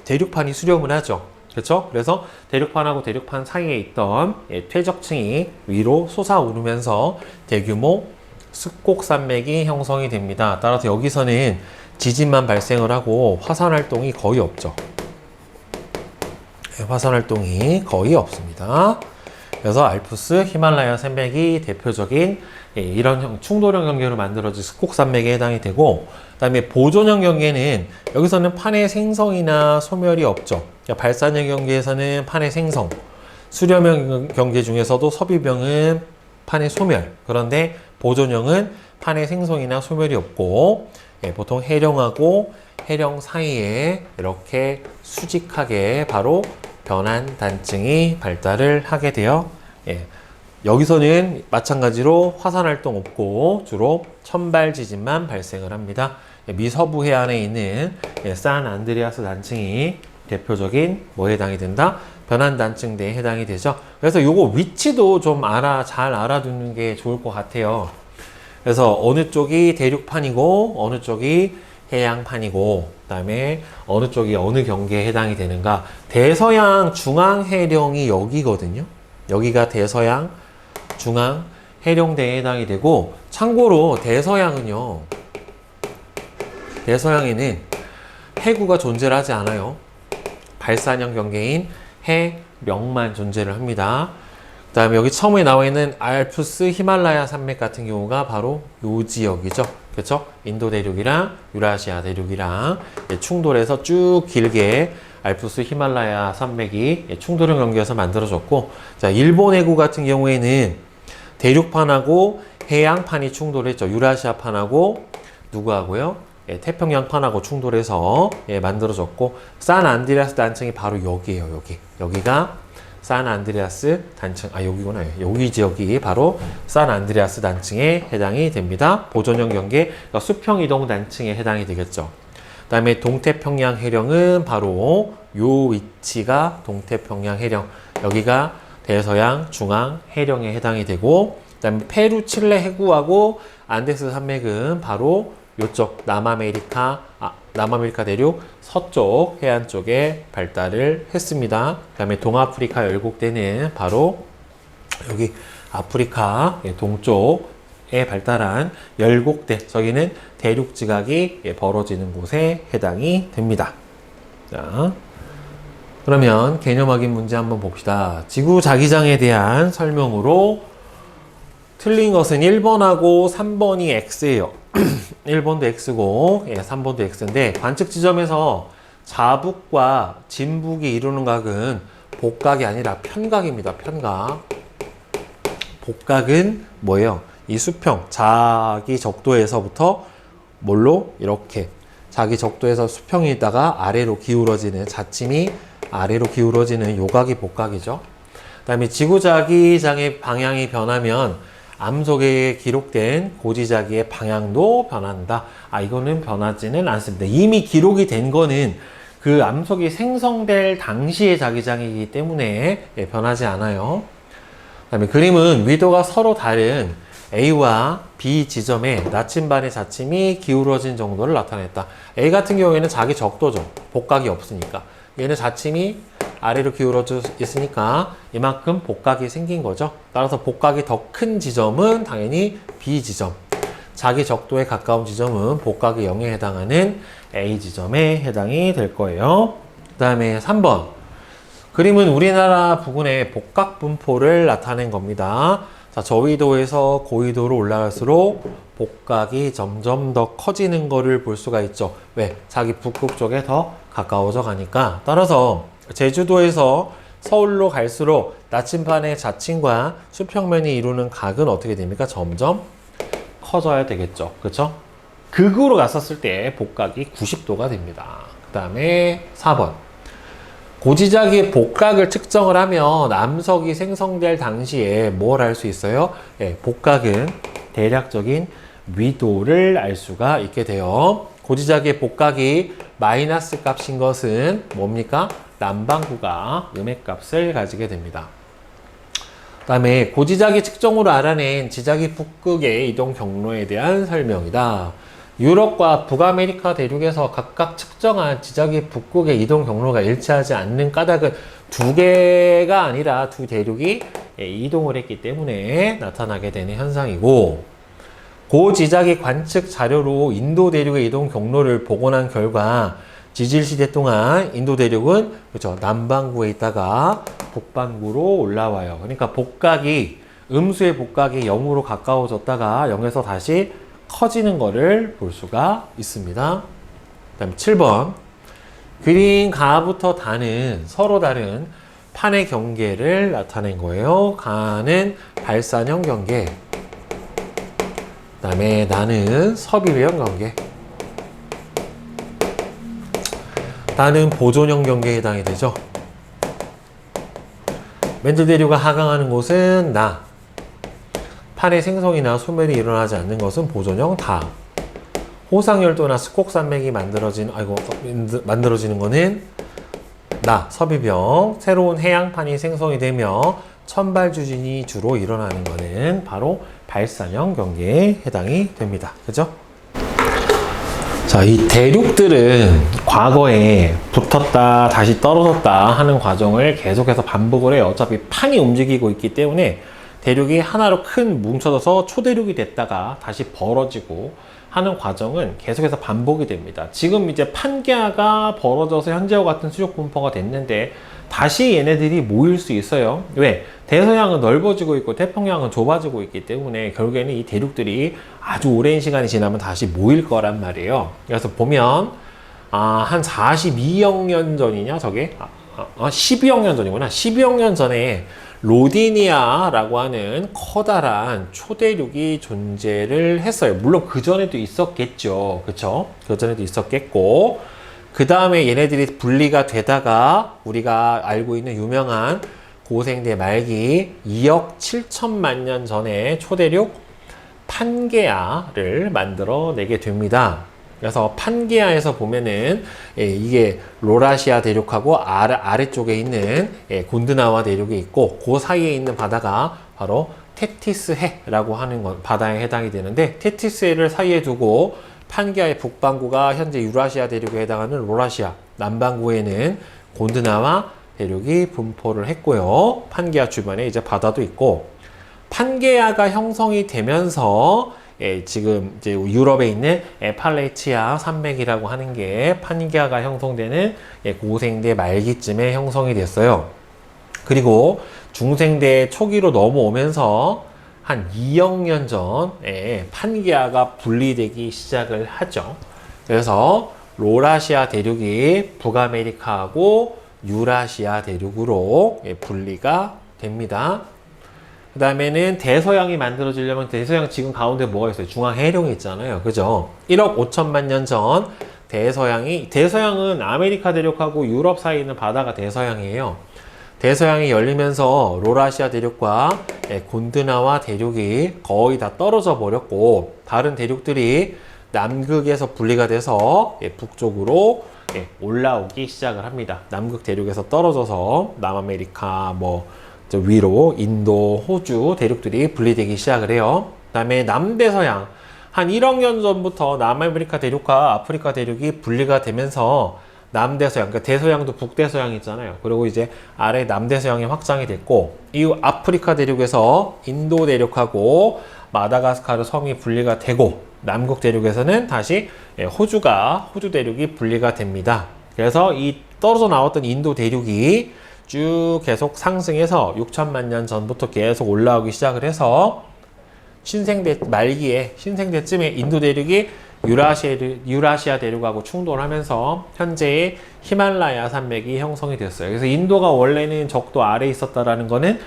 대륙판이 수렴을 하죠. 그렇죠? 그래서 대륙판하고 대륙판 사이에 있던 퇴적층이 위로 솟아오르면서 대규모 습곡산맥이 형성이 됩니다. 따라서 여기서는 지진만 발생을 하고 화산 활동이 거의 없죠. 화산 활동이 거의 없습니다. 그래서 알프스, 히말라야 산맥이 대표적인 이런 충돌형 경계로 만들어진 습곡산맥에 해당이 되고, 그 다음에 보존형 경계는 여기서는 판의 생성이나 소멸이 없죠. 그러니까 발산형 경계에서는 판의 생성, 수렴형 경계 중에서도 섭입형은 판의 소멸, 그런데 보존형은 판의 생성이나 소멸이 없고, 보통 해령하고 해령 사이에 이렇게 수직하게 바로 변환 단층이 발달을 하게 되어 여기서는 마찬가지로 화산 활동 없고 주로 천발 지진만 발생을 합니다. 미서부 해안에 있는 산 안드레아스 단층이 대표적인 뭐에 해당이 된다? 변환 단층대에 해당이 되죠. 그래서 요거 위치도 좀 잘 알아두는 게 좋을 것 같아요. 그래서 어느 쪽이 대륙판이고 어느 쪽이 해양판이고 그다음에 어느 쪽이 어느 경계에 해당이 되는가. 대서양 중앙해령이 여기거든요. 여기가 대서양 중앙해령대에 해당이 되고, 참고로 대서양에는 해구가 존재를 하지 않아요. 발산형 경계인 해령만 존재를 합니다. 그 다음에 여기 처음에 나와 있는 알프스 히말라야 산맥 같은 경우가 바로 요 지역이죠. 그렇죠? 인도 대륙이랑 유라시아 대륙이랑 충돌해서 쭉 길게 알프스 히말라야 산맥이 충돌형 경계에서 만들어졌고, 자, 일본 해구 같은 경우에는 대륙판하고 해양판이 충돌했죠. 유라시아판하고 누구하고요? 태평양판하고 충돌해서 만들어졌고, 산 안드레아스 단층이 바로 여기에요. 여기가 산 안드레아스 단층, 여기구나. 여기 지역이 바로 산 안드레아스 단층에 해당이 됩니다. 보존형 경계, 그러니까 수평 이동 단층에 해당이 되겠죠. 그 다음에 동태평양 해령은 바로 요 위치가 동태평양 해령, 여기가 대서양 중앙 해령에 해당이 되고, 그 다음에 페루 칠레 해구하고 안데스 산맥은 바로 요쪽 남아메리카 대륙 서쪽 해안 쪽에 발달을 했습니다. 그 다음에 동아프리카 열곡대는 바로 여기 아프리카 동쪽에 발달한 열곡대, 저기는 대륙 지각이 벌어지는 곳에 해당이 됩니다. 자, 그러면 개념 확인 문제 한번 봅시다. 지구 자기장에 대한 설명으로 틀린 것은 1번하고 3번이 X예요. 1번도 X고 3번도 X인데, 관측 지점에서 자북과 진북이 이루는 각은 복각이 아니라 편각입니다. 편각. 복각은 뭐예요? 이 수평, 자기 적도에서부터 뭘로? 이렇게 자기 적도에서 수평이 있다가 아래로 기울어지는, 자침이 아래로 기울어지는 요각이 복각이죠. 그 다음에 지구자기장의 방향이 변하면 암석에 기록된 고지자기의 방향도 변한다. 이거는 변하지는 않습니다. 이미 기록이 된 거는 그 암석이 생성될 당시의 자기장이기 때문에 변하지 않아요. 그 다음에 그림은 위도가 서로 다른 A와 B 지점에 나침반의 자침이 기울어진 정도를 나타냈다. A 같은 경우에는 자기 적도죠. 복각이 없으니까. 얘는 자침이 아래로 기울어져 있으니까 이만큼 복각이 생긴 거죠. 따라서 복각이 더 큰 지점은 당연히 B 지점, 자기 적도에 가까운 지점은 복각이 0에 해당하는 A 지점에 해당이 될 거예요. 그 다음에 3번. 그림은 우리나라 부근의 복각 분포를 나타낸 겁니다. 자, 저위도에서 고위도로 올라갈수록 복각이 점점 더 커지는 거를 볼 수가 있죠. 왜? 자기 북극 쪽에 더 가까워져 가니까. 따라서 제주도에서 서울로 갈수록 나침반의 자침과 수평면이 이루는 각은 어떻게 됩니까? 점점 커져야 되겠죠. 그쵸? 극으로 갔었을 때 복각이 90도가 됩니다. 그 다음에 4번. 고지자기의 복각을 측정을 하면 암석이 생성될 당시에 뭘 알 수 있어요? 예, 복각은 대략적인 위도를 알 수가 있게 돼요. 고지자기의 복각이 마이너스 값인 것은 뭡니까? 남반구가 음의 값을 가지게 됩니다. 그 다음에 고지자기 측정으로 알아낸 지자기 북극의 이동 경로에 대한 설명이다. 유럽과 북아메리카 대륙에서 각각 측정한 지자기 북극의 이동 경로가 일치하지 않는 까닭은 두 개가 아니라 두 대륙이 이동을 했기 때문에 나타나게 되는 현상이고, 고지자기 관측 자료로 인도 대륙의 이동 경로를 복원한 결과 지질 시대 동안 인도 대륙은 그렇죠, 남반구에 있다가 북반구로 올라와요. 그러니까 복각이 음수의 복각이 0으로 가까워졌다가 0에서 다시 커지는 거를 볼 수가 있습니다. 그 다음에 7번. 그린 가부터 다는 서로 다른 판의 경계를 나타낸 거예요. 가는 발산형 경계. 그 다음에 나는 섭입형 경계. 나는 보존형 경계에 해당이 되죠. 맨들 대류가 하강하는 곳은 나. 판의 생성이나 소멸이 일어나지 않는 것은 보존형 다. 호상열도나 스콕산맥이 만들어지는 것은 나, 섭입형. 새로운 해양판이 생성이 되며 천발주진이 주로 일어나는 것은 바로 발산형 경계에 해당이 됩니다. 그죠? 자, 이 대륙들은 과거에 붙었다 다시 떨어졌다 하는 과정을 계속해서 반복을 해요. 어차피 판이 움직이고 있기 때문에 대륙이 하나로 큰 뭉쳐져서 초대륙이 됐다가 다시 벌어지고 하는 과정은 계속해서 반복이 됩니다. 지금 이제 판계화가 벌어져서 현재와 같은 수력 분포가 됐는데 다시 얘네들이 모일 수 있어요. 왜? 대서양은 넓어지고 있고 태평양은 좁아지고 있기 때문에 결국에는 이 대륙들이 아주 오랜 시간이 지나면 다시 모일 거란 말이에요. 그래서 보면 한 42억 년 전이냐 저게? 12억 년 전이구나. 12억 년 전에 로디니아라고 하는 커다란 초대륙이 존재를 했어요. 물론 그 전에도 있었겠죠. 그쵸? 그 전에도 있었겠고, 그 다음에 얘네들이 분리가 되다가 우리가 알고 있는 유명한 고생대 말기 2억 7천만 년 전에 초대륙 판게아를 만들어내게 됩니다. 그래서 판게아에서 보면은 이게 로라시아 대륙하고 아래쪽에 있는 곤드나와 대륙이 있고 그 사이에 있는 바다가 바로 테티스해라고 하는 바다에 해당이 되는데, 테티스해를 사이에 두고 판게아의 북반구가 현재 유라시아 대륙에 해당하는 로라시아, 남반구에는 곤드나와 대륙이 분포를 했고요. 판게아 주변에 이제 바다도 있고, 판게아가 형성이 되면서 지금 이제 유럽에 있는 에팔레치아 산맥이라고 하는 게 판게아가 형성되는 고생대 말기쯤에 형성이 됐어요. 그리고 중생대 초기로 넘어오면서 한 2억 년 전에 판게아가 분리되기 시작을 하죠. 그래서 로라시아 대륙이 북아메리카하고 유라시아 대륙으로 분리가 됩니다. 그 다음에는 대서양이 만들어지려면 대서양 지금 가운데 뭐가 있어요? 중앙해령이 있잖아요. 그죠? 1억 5천만 년 전 대서양은 아메리카 대륙하고 유럽 사이에 있는 바다가 대서양이에요. 대서양이 열리면서 로라시아 대륙과 곤드나와 대륙이 거의 다 떨어져 버렸고, 다른 대륙들이 남극에서 분리가 돼서 북쪽으로 올라오기 시작을 합니다. 남극 대륙에서 떨어져서 남아메리카 위로 인도, 호주 대륙들이 분리되기 시작을 해요. 그 다음에 남대서양, 한 1억 년 전부터 남아메리카 대륙과 아프리카 대륙이 분리가 되면서 남대서양, 그러니까 대서양도 북대서양 있잖아요. 그리고 이제 아래 남대서양이 확장이 됐고, 이후 아프리카 대륙에서 인도 대륙하고 마다가스카르 섬이 분리가 되고, 남극 대륙에서는 다시 호주 대륙이 분리가 됩니다. 그래서 이 떨어져 나왔던 인도 대륙이 쭉 계속 상승해서 6천만 년 전부터 계속 올라오기 시작을 해서 신생대 말기에, 신생대쯤에 인도 대륙이 유라시아 대륙하고 충돌하면서 현재의 히말라야 산맥이 형성이 됐어요. 그래서 인도가 원래는 적도 아래에 있었다라는 거는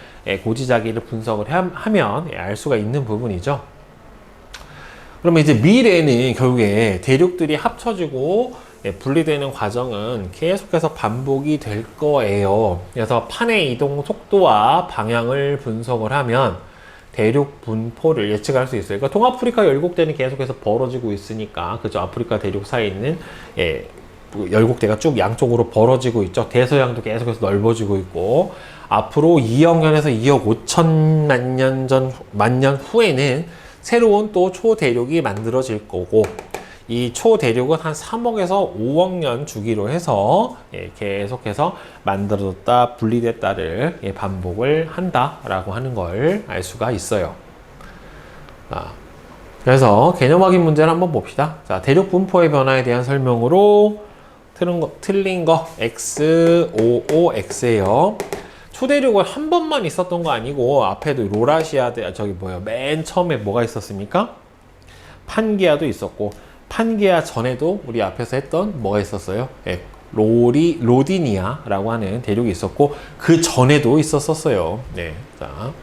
고지자기를 분석을 하면 알 수가 있는 부분이죠. 그러면 이제 미래는 결국에 대륙들이 합쳐지고 분리되는 과정은 계속해서 반복이 될 거예요. 그래서 판의 이동 속도와 방향을 분석을 하면 대륙 분포를 예측할 수 있어요. 그러니까 동아프리카 열국대는 계속해서 벌어지고 있으니까, 그죠? 아프리카 대륙 사이에 있는 열국대가 쭉 양쪽으로 벌어지고 있죠. 대서양도 계속해서 넓어지고 있고, 앞으로 2억 년에서 2억 5천만 년 후에는 새로운 또 초대륙이 만들어질 거고, 이 초대륙은 한 3억에서 5억 년 주기로 해서 계속해서 만들어졌다 분리됐다를 반복을 한다라고 하는 걸 알 수가 있어요. 그래서 개념 확인 문제를 한번 봅시다. 자, 대륙 분포의 변화에 대한 설명으로 틀린 거 X, O, O, X예요. 초대륙은 한 번만 있었던 거 아니고 앞에도 로라시아 맨 처음에 뭐가 있었습니까? 판게아도 있었고, 판게아 전에도 우리 앞에서 했던 뭐가 있었어요? 로디니아라고 하는 대륙이 있었고, 그 전에도 있었어요. 네. 자,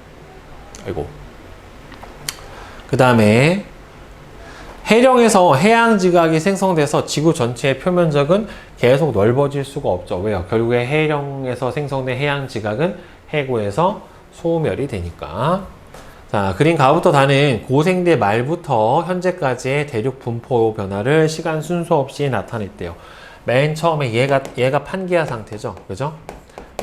그 다음에 해령에서 해양 지각이 생성돼서 지구 전체의 표면적은 계속 넓어질 수가 없죠. 왜요? 결국에 해령에서 생성된 해양 지각은 해구에서 소멸이 되니까. 자, 그림 가부터 다는 고생대 말부터 현재까지의 대륙 분포 변화를 시간 순서 없이 나타냈대요. 맨 처음에 얘가 판게아 상태죠. 그죠?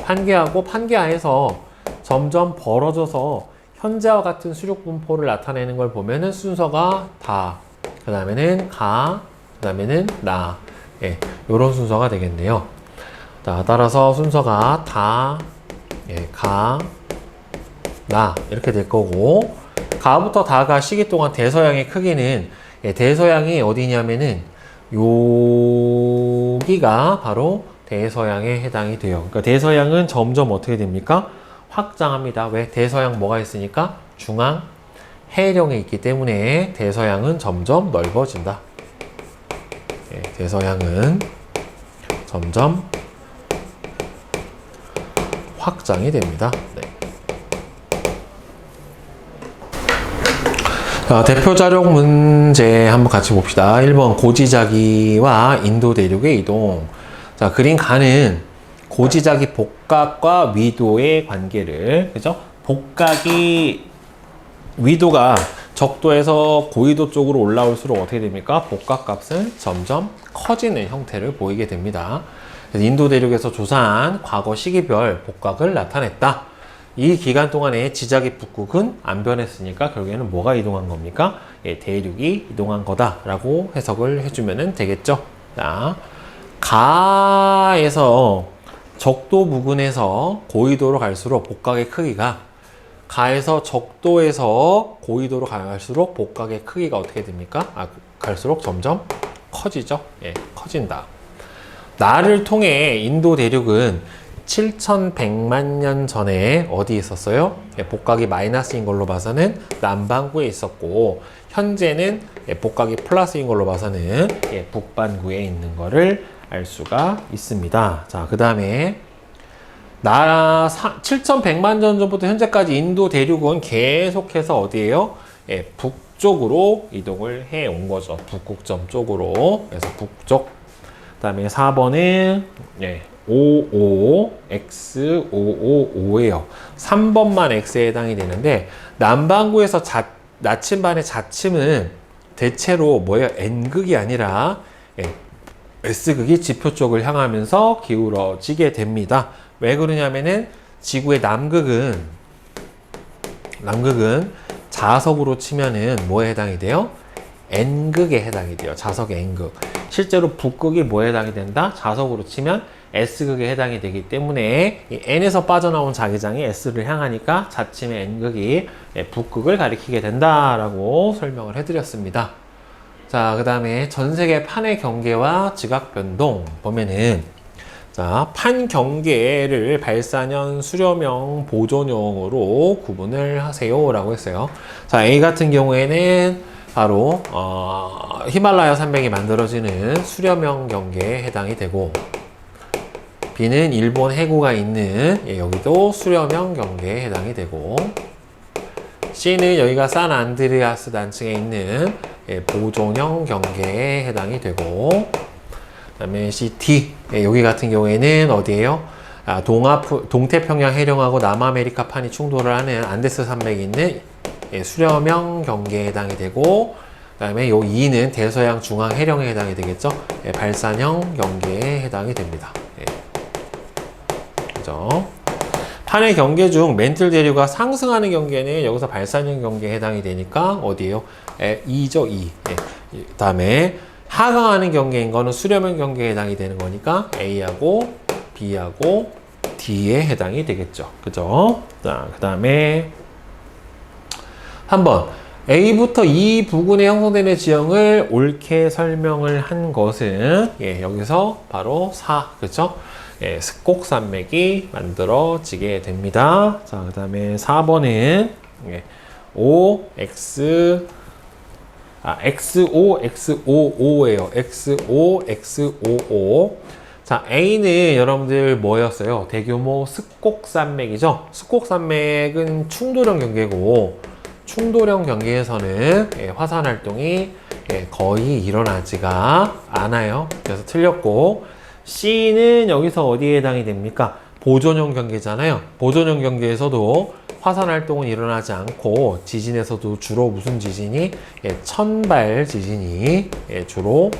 판게아고, 판게아에서 점점 벌어져서 현재와 같은 수륙 분포를 나타내는 걸 보면은 순서가 다, 그 다음에는 가, 그 다음에는 나. 요런 순서가 되겠네요. 자, 따라서 순서가 다, 가, 나 이렇게 될 거고, 가부터 다가 시기 동안 대서양의 크기는 대서양이 어디냐면은 여기가 바로 대서양에 해당이 돼요. 그러니까 대서양은 점점 어떻게 됩니까? 확장합니다. 왜? 대서양 뭐가 있으니까? 중앙 해령에 있기 때문에 대서양은 점점 넓어진다. 대서양은 점점 확장이 됩니다. 네. 자, 대표 자료 문제 한번 같이 봅시다. 1번 고지자기와 인도 대륙의 이동. 자, 그린 가는 고지자기 복각과 위도의 관계를, 그죠? 복각이 위도가 적도에서 고위도 쪽으로 올라올수록 어떻게 됩니까? 복각값은 점점 커지는 형태를 보이게 됩니다. 그래서 인도 대륙에서 조사한 과거 시기별 복각을 나타냈다. 이 기간 동안에 지자기 북극은 안 변했으니까 결국에는 뭐가 이동한 겁니까? 대륙이 이동한 거다라고 해석을 해주면 되겠죠. 자, 가에서 적도 부근에서 고위도로 갈수록 복각의 크기가, 가에서 적도에서 고위도로 갈수록 복각의 크기가 어떻게 됩니까? 갈수록 점점 커지죠. 커진다. 나를 통해 인도 대륙은 7,100만 년 전에 어디 있었어요? 복각이 마이너스인 걸로 봐서는 남반구에 있었고, 현재는 복각이 플러스인 걸로 봐서는 북반구에 있는 거를 알 수가 있습니다. 자, 그 다음에 7,100만 년 전부터 현재까지 인도 대륙은 계속해서 어디에요? 북쪽으로 이동을 해 온 거죠. 북극점 쪽으로. 그래서 북쪽. 그 다음에 4번은 55, X, 555예요. 3번만 X에 해당이 되는데, 남반구에서 나침반의 자침은 대체로 뭐예요? N극이 아니라 S극이 지표 쪽을 향하면서 기울어지게 됩니다. 왜 그러냐면은 지구의 남극은 자석으로 치면은 뭐에 해당이 돼요? N극에 해당이 돼요. 자석의 N극. 실제로 북극이 뭐에 해당이 된다? 자석으로 치면 S극에 해당이 되기 때문에 이 N에서 빠져나온 자기장이 S를 향하니까 자침의 N극이 북극을 가리키게 된다라고 설명을 해드렸습니다. 자, 그 다음에 전 세계 판의 경계와 지각 변동 보면은, 자, 판 경계를 발사년, 수렴형, 보존형으로 구분을 하세요 라고 했어요. 자, A 같은 경우에는 바로 히말라야 산맥이 만들어지는 수렴형 경계에 해당이 되고, B는 일본 해구가 있는 여기도 수렴형 경계에 해당이 되고, C는 여기가 산 안드레아스 단층에 있는 보존형 경계에 해당이 되고, 그 다음에 CT, 여기 같은 경우에는 어디예요? 동태평양 해령하고 남아메리카판이 충돌을 하는 안데스 산맥이 있는 수렴형 경계에 해당이 되고, 그 다음에 요 2는 대서양 중앙 해령에 해당이 되겠죠? 발산형 경계에 해당이 됩니다. 그죠? 판의 경계 중 멘틀 대류가 상승하는 경계는 여기서 발산형 경계에 해당이 되니까 어디에요? 2죠, 2. 그 다음에 하강하는 경계인 거는 수렴형 경계에 해당이 되는 거니까 A하고 B하고 D에 해당이 되겠죠. 그죠? 자, 그 다음에 한번 A부터 E 부근에 형성되는 지형을 옳게 설명을 한 것은 여기서 바로 4, 그죠? 습곡산맥이 만들어지게 됩니다. 자, 그 다음에 4번은 O, X, XO, XOO예요. XO, XOO. 자, A는 여러분들 뭐였어요? 대규모 습곡산맥이죠? 습곡산맥은 충돌형 경계고, 충돌형 경계에서는 화산 활동이 거의 일어나지가 않아요. 그래서 틀렸고, C는 여기서 어디에 해당이 됩니까? 보존형 경계잖아요. 보존형 경계에서도 화산 활동은 일어나지 않고, 지진에서도 주로 무슨 지진이? 천발 지진이 주로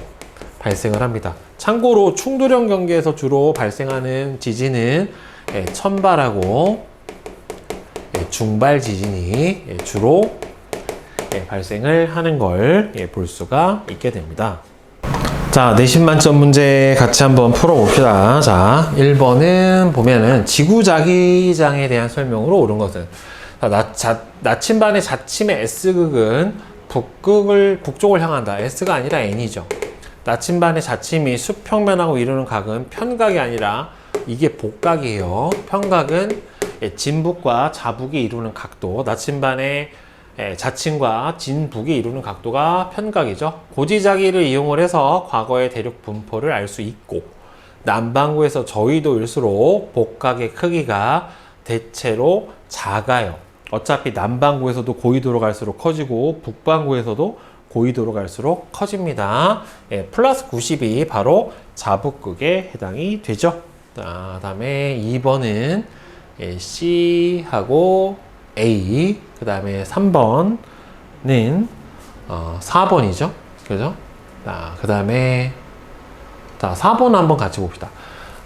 발생을 합니다. 참고로 충돌형 경계에서 주로 발생하는 지진은 천발하고 중발 지진이 주로 발생을 하는 걸 볼 수가 있게 됩니다. 자, 내신 만점 문제 같이 한번 풀어봅시다. 자, 1번은 보면은 지구자기장에 대한 설명으로 옳은 것은, 나침반의 자침의 S극은 북쪽을 향한다. S가 아니라 N이죠. 나침반의 자침이 수평면하고 이루는 각은 편각이 아니라 이게 복각이에요. 편각은 진북과 자북이 이루는 각도, 나침반의 자침과 진북이 이루는 각도가 편각이죠. 고지자기를 이용을 해서 과거의 대륙 분포를 알 수 있고, 남반구에서 저위도일수록 복각의 크기가 대체로 작아요. 어차피 남반구에서도 고위도로 갈수록 커지고 북반구에서도 고위도로 갈수록 커집니다. 플러스 90이 바로 자북극에 해당이 되죠. 자, 다음에 2번은 C하고 A, 그 다음에 3번은 4번이죠. 그죠? 자, 그 다음에 4번 한번 같이 봅시다.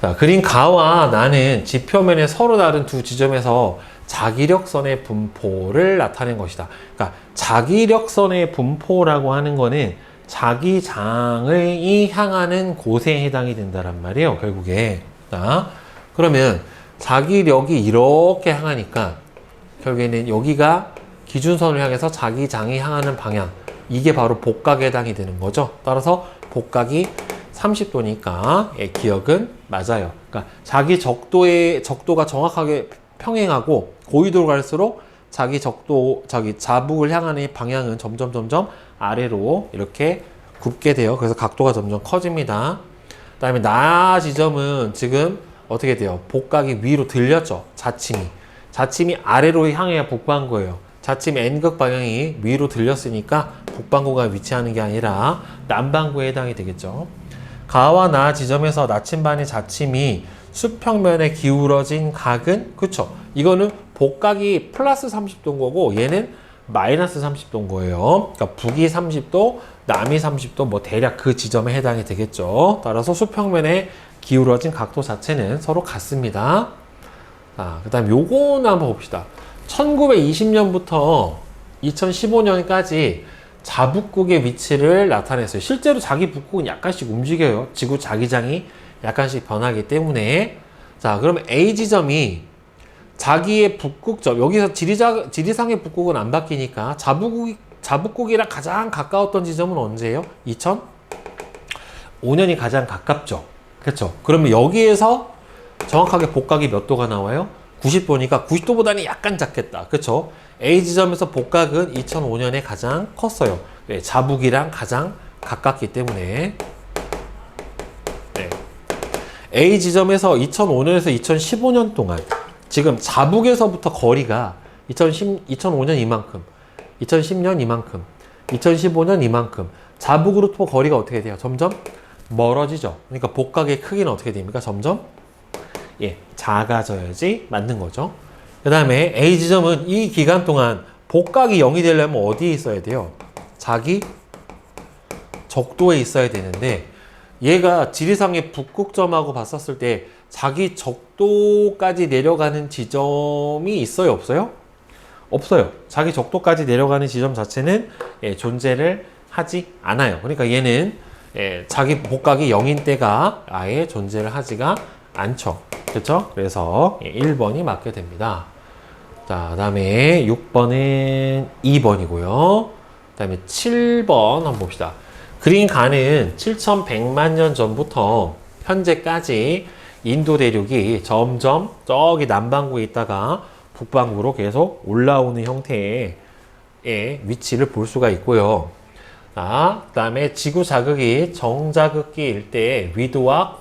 자, 그린 가와 나는 지표면에 서로 다른 두 지점에서 자기력선의 분포를 나타낸 것이다. 그러니까 자기력선의 분포라고 하는 거는 자기장을 향하는 곳에 해당이 된다란 말이에요. 결국에. 자, 그러면 자기력이 이렇게 향하니까 결국에는 여기가 기준선을 향해서 자기장이 향하는 방향, 이게 바로 복각에 해당이 되는 거죠. 따라서 복각이 30도니까 기억은 맞아요. 그러니까 자기 적도가 정확하게 평행하고 고위도로 갈수록 자기 자북을 향하는 방향은 점점 아래로 이렇게 굽게 돼요. 그래서 각도가 점점 커집니다. 그 다음에 나 지점은 지금 어떻게 돼요? 복각이 위로 들렸죠. 자침이 아래로 향해야 북반구예요. 자침 N극 방향이 위로 들렸으니까 북반구가 위치하는 게 아니라 남반구에 해당이 되겠죠. 가와 나 지점에서 나침반의 자침이 수평면에 기울어진 각은, 그쵸? 이거는 복각이 플러스 30도인 거고 얘는 마이너스 30도인 거예요. 그러니까 북이 30도, 남이 30도, 뭐 대략 그 지점에 해당이 되겠죠. 따라서 수평면에 기울어진 각도 자체는 서로 같습니다. 자, 그 다음 요거는 한번 봅시다. 1920년부터 2015년까지 자북극의 위치를 나타냈어요. 실제로 자기 북극은 약간씩 움직여요. 지구 자기장이 약간씩 변하기 때문에. 자, 그러면 A 지점이 자기의 북극점, 여기서 지리상의 북극은 안 바뀌니까 자북극이랑 가장 가까웠던 지점은 언제예요? 2005년이 가장 가깝죠. 그렇죠? 그러면 여기에서 정확하게 복각이 몇 도가 나와요? 90도니까 90도보다는 약간 작겠다. 그렇죠? A 지점에서 복각은 2005년에 가장 컸어요. 네, 자북이랑 가장 가깝기 때문에. 네. A 지점에서 2005년에서 2015년 동안 지금 자북에서부터 거리가 2005년 이만큼, 2010년 이만큼, 2015년 이만큼. 자북으로부터 거리가 어떻게 돼요? 점점 멀어지죠. 그러니까 복각의 크기는 어떻게 됩니까? 점점 작아져야지 맞는 거죠. 그 다음에 A 지점은 이 기간 동안 복각이 0이 되려면 어디에 있어야 돼요? 자기 적도에 있어야 되는데 얘가 지리상의 북극점하고 봤었을 때 자기 적도까지 내려가는 지점이 있어요? 없어요? 없어요. 자기 적도까지 내려가는 지점 자체는 존재를 하지 않아요. 그러니까 얘는 자기 복각이 0인 때가 아예 존재를 하지가 않죠. 그렇죠? 그래서 1번이 맞게 됩니다. 자, 그다음에 6번은 2번이고요. 그다음에 7번 한번 봅시다. 그린간은 7,100만 년 전부터 현재까지 인도 대륙이 점점 저기 남반구에 있다가 북반구로 계속 올라오는 형태의 위치를 볼 수가 있고요. 자, 그 다음에 지구 자극이 정자극기일 때 위도와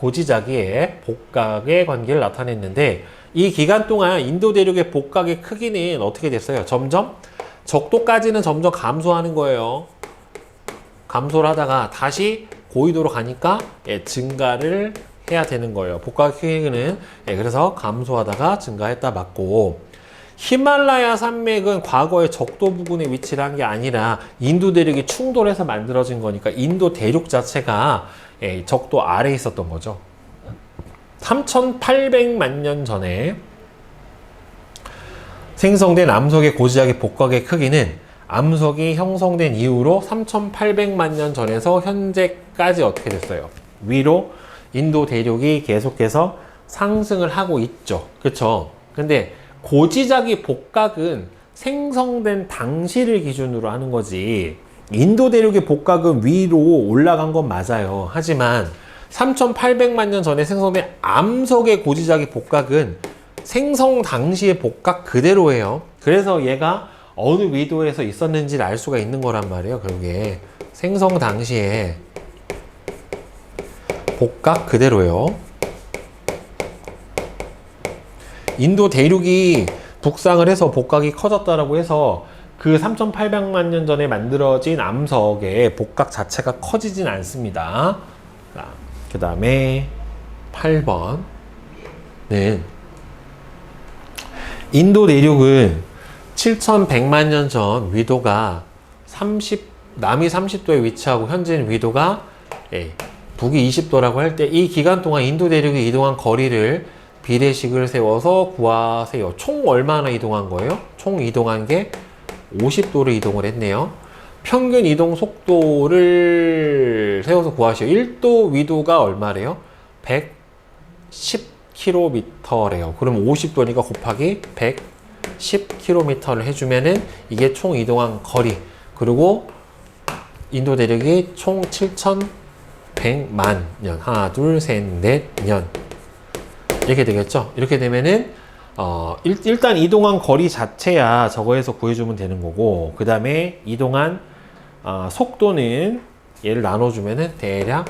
고지자기의 복각의 관계를 나타냈는데 이 기간 동안 인도 대륙의 복각의 크기는 어떻게 됐어요? 점점 적도까지는 점점 감소하는 거예요. 감소를 하다가 다시 고위도로 가니까 증가를 해야 되는 거예요. 복각의 크기는 그래서 감소하다가 증가했다 맞고, 히말라야 산맥은 과거에 적도 부근에 위치를 한 게 아니라 인도 대륙이 충돌해서 만들어진 거니까 인도 대륙 자체가 적도 아래에 있었던 거죠. 3,800만 년 전에 생성된 암석의 고지자기 복각의 크기는 암석이 형성된 이후로 3,800만 년 전에서 현재까지 어떻게 됐어요? 위로 인도 대륙이 계속해서 상승을 하고 있죠. 그쵸? 근데 고지자기 복각은 생성된 당시를 기준으로 하는 거지, 인도 대륙의 복각은 위로 올라간 건 맞아요. 하지만 3,800만 년 전에 생성된 암석의 고지자기 복각은 생성 당시의 복각 그대로예요. 그래서 얘가 어느 위도에서 있었는지를 알 수가 있는 거란 말이에요. 결국에 생성 당시에 복각 그대로요. 인도 대륙이 북상을 해서 복각이 커졌다라고 해서 그 3,800만 년 전에 만들어진 암석의 복각 자체가 커지진 않습니다. 그 다음에 8번은 인도 대륙은 7,100만 년 전 위도가 남이 30도에 위치하고 현재는 위도가 북이 20도라고 할 때 이 기간 동안 인도 대륙이 이동한 거리를 비례식을 세워서 구하세요. 총 얼마나 이동한 거예요? 총 이동한 게 50도를 이동을 했네요. 평균 이동 속도를 세워서 구하시오. 1도 위도가 얼마래요? 110km래요. 그럼 50도니까 곱하기 110km를 해주면은 이게 총 이동한 거리. 그리고 인도 대륙이 총 7,100만 년. 하나, 둘, 셋, 넷 년. 이렇게 되겠죠? 이렇게 되면은, 일단 이동한 거리 자체야 저거에서 구해주면 되는 거고, 그 다음에 이동한, 속도는 얘를 나눠주면은 대략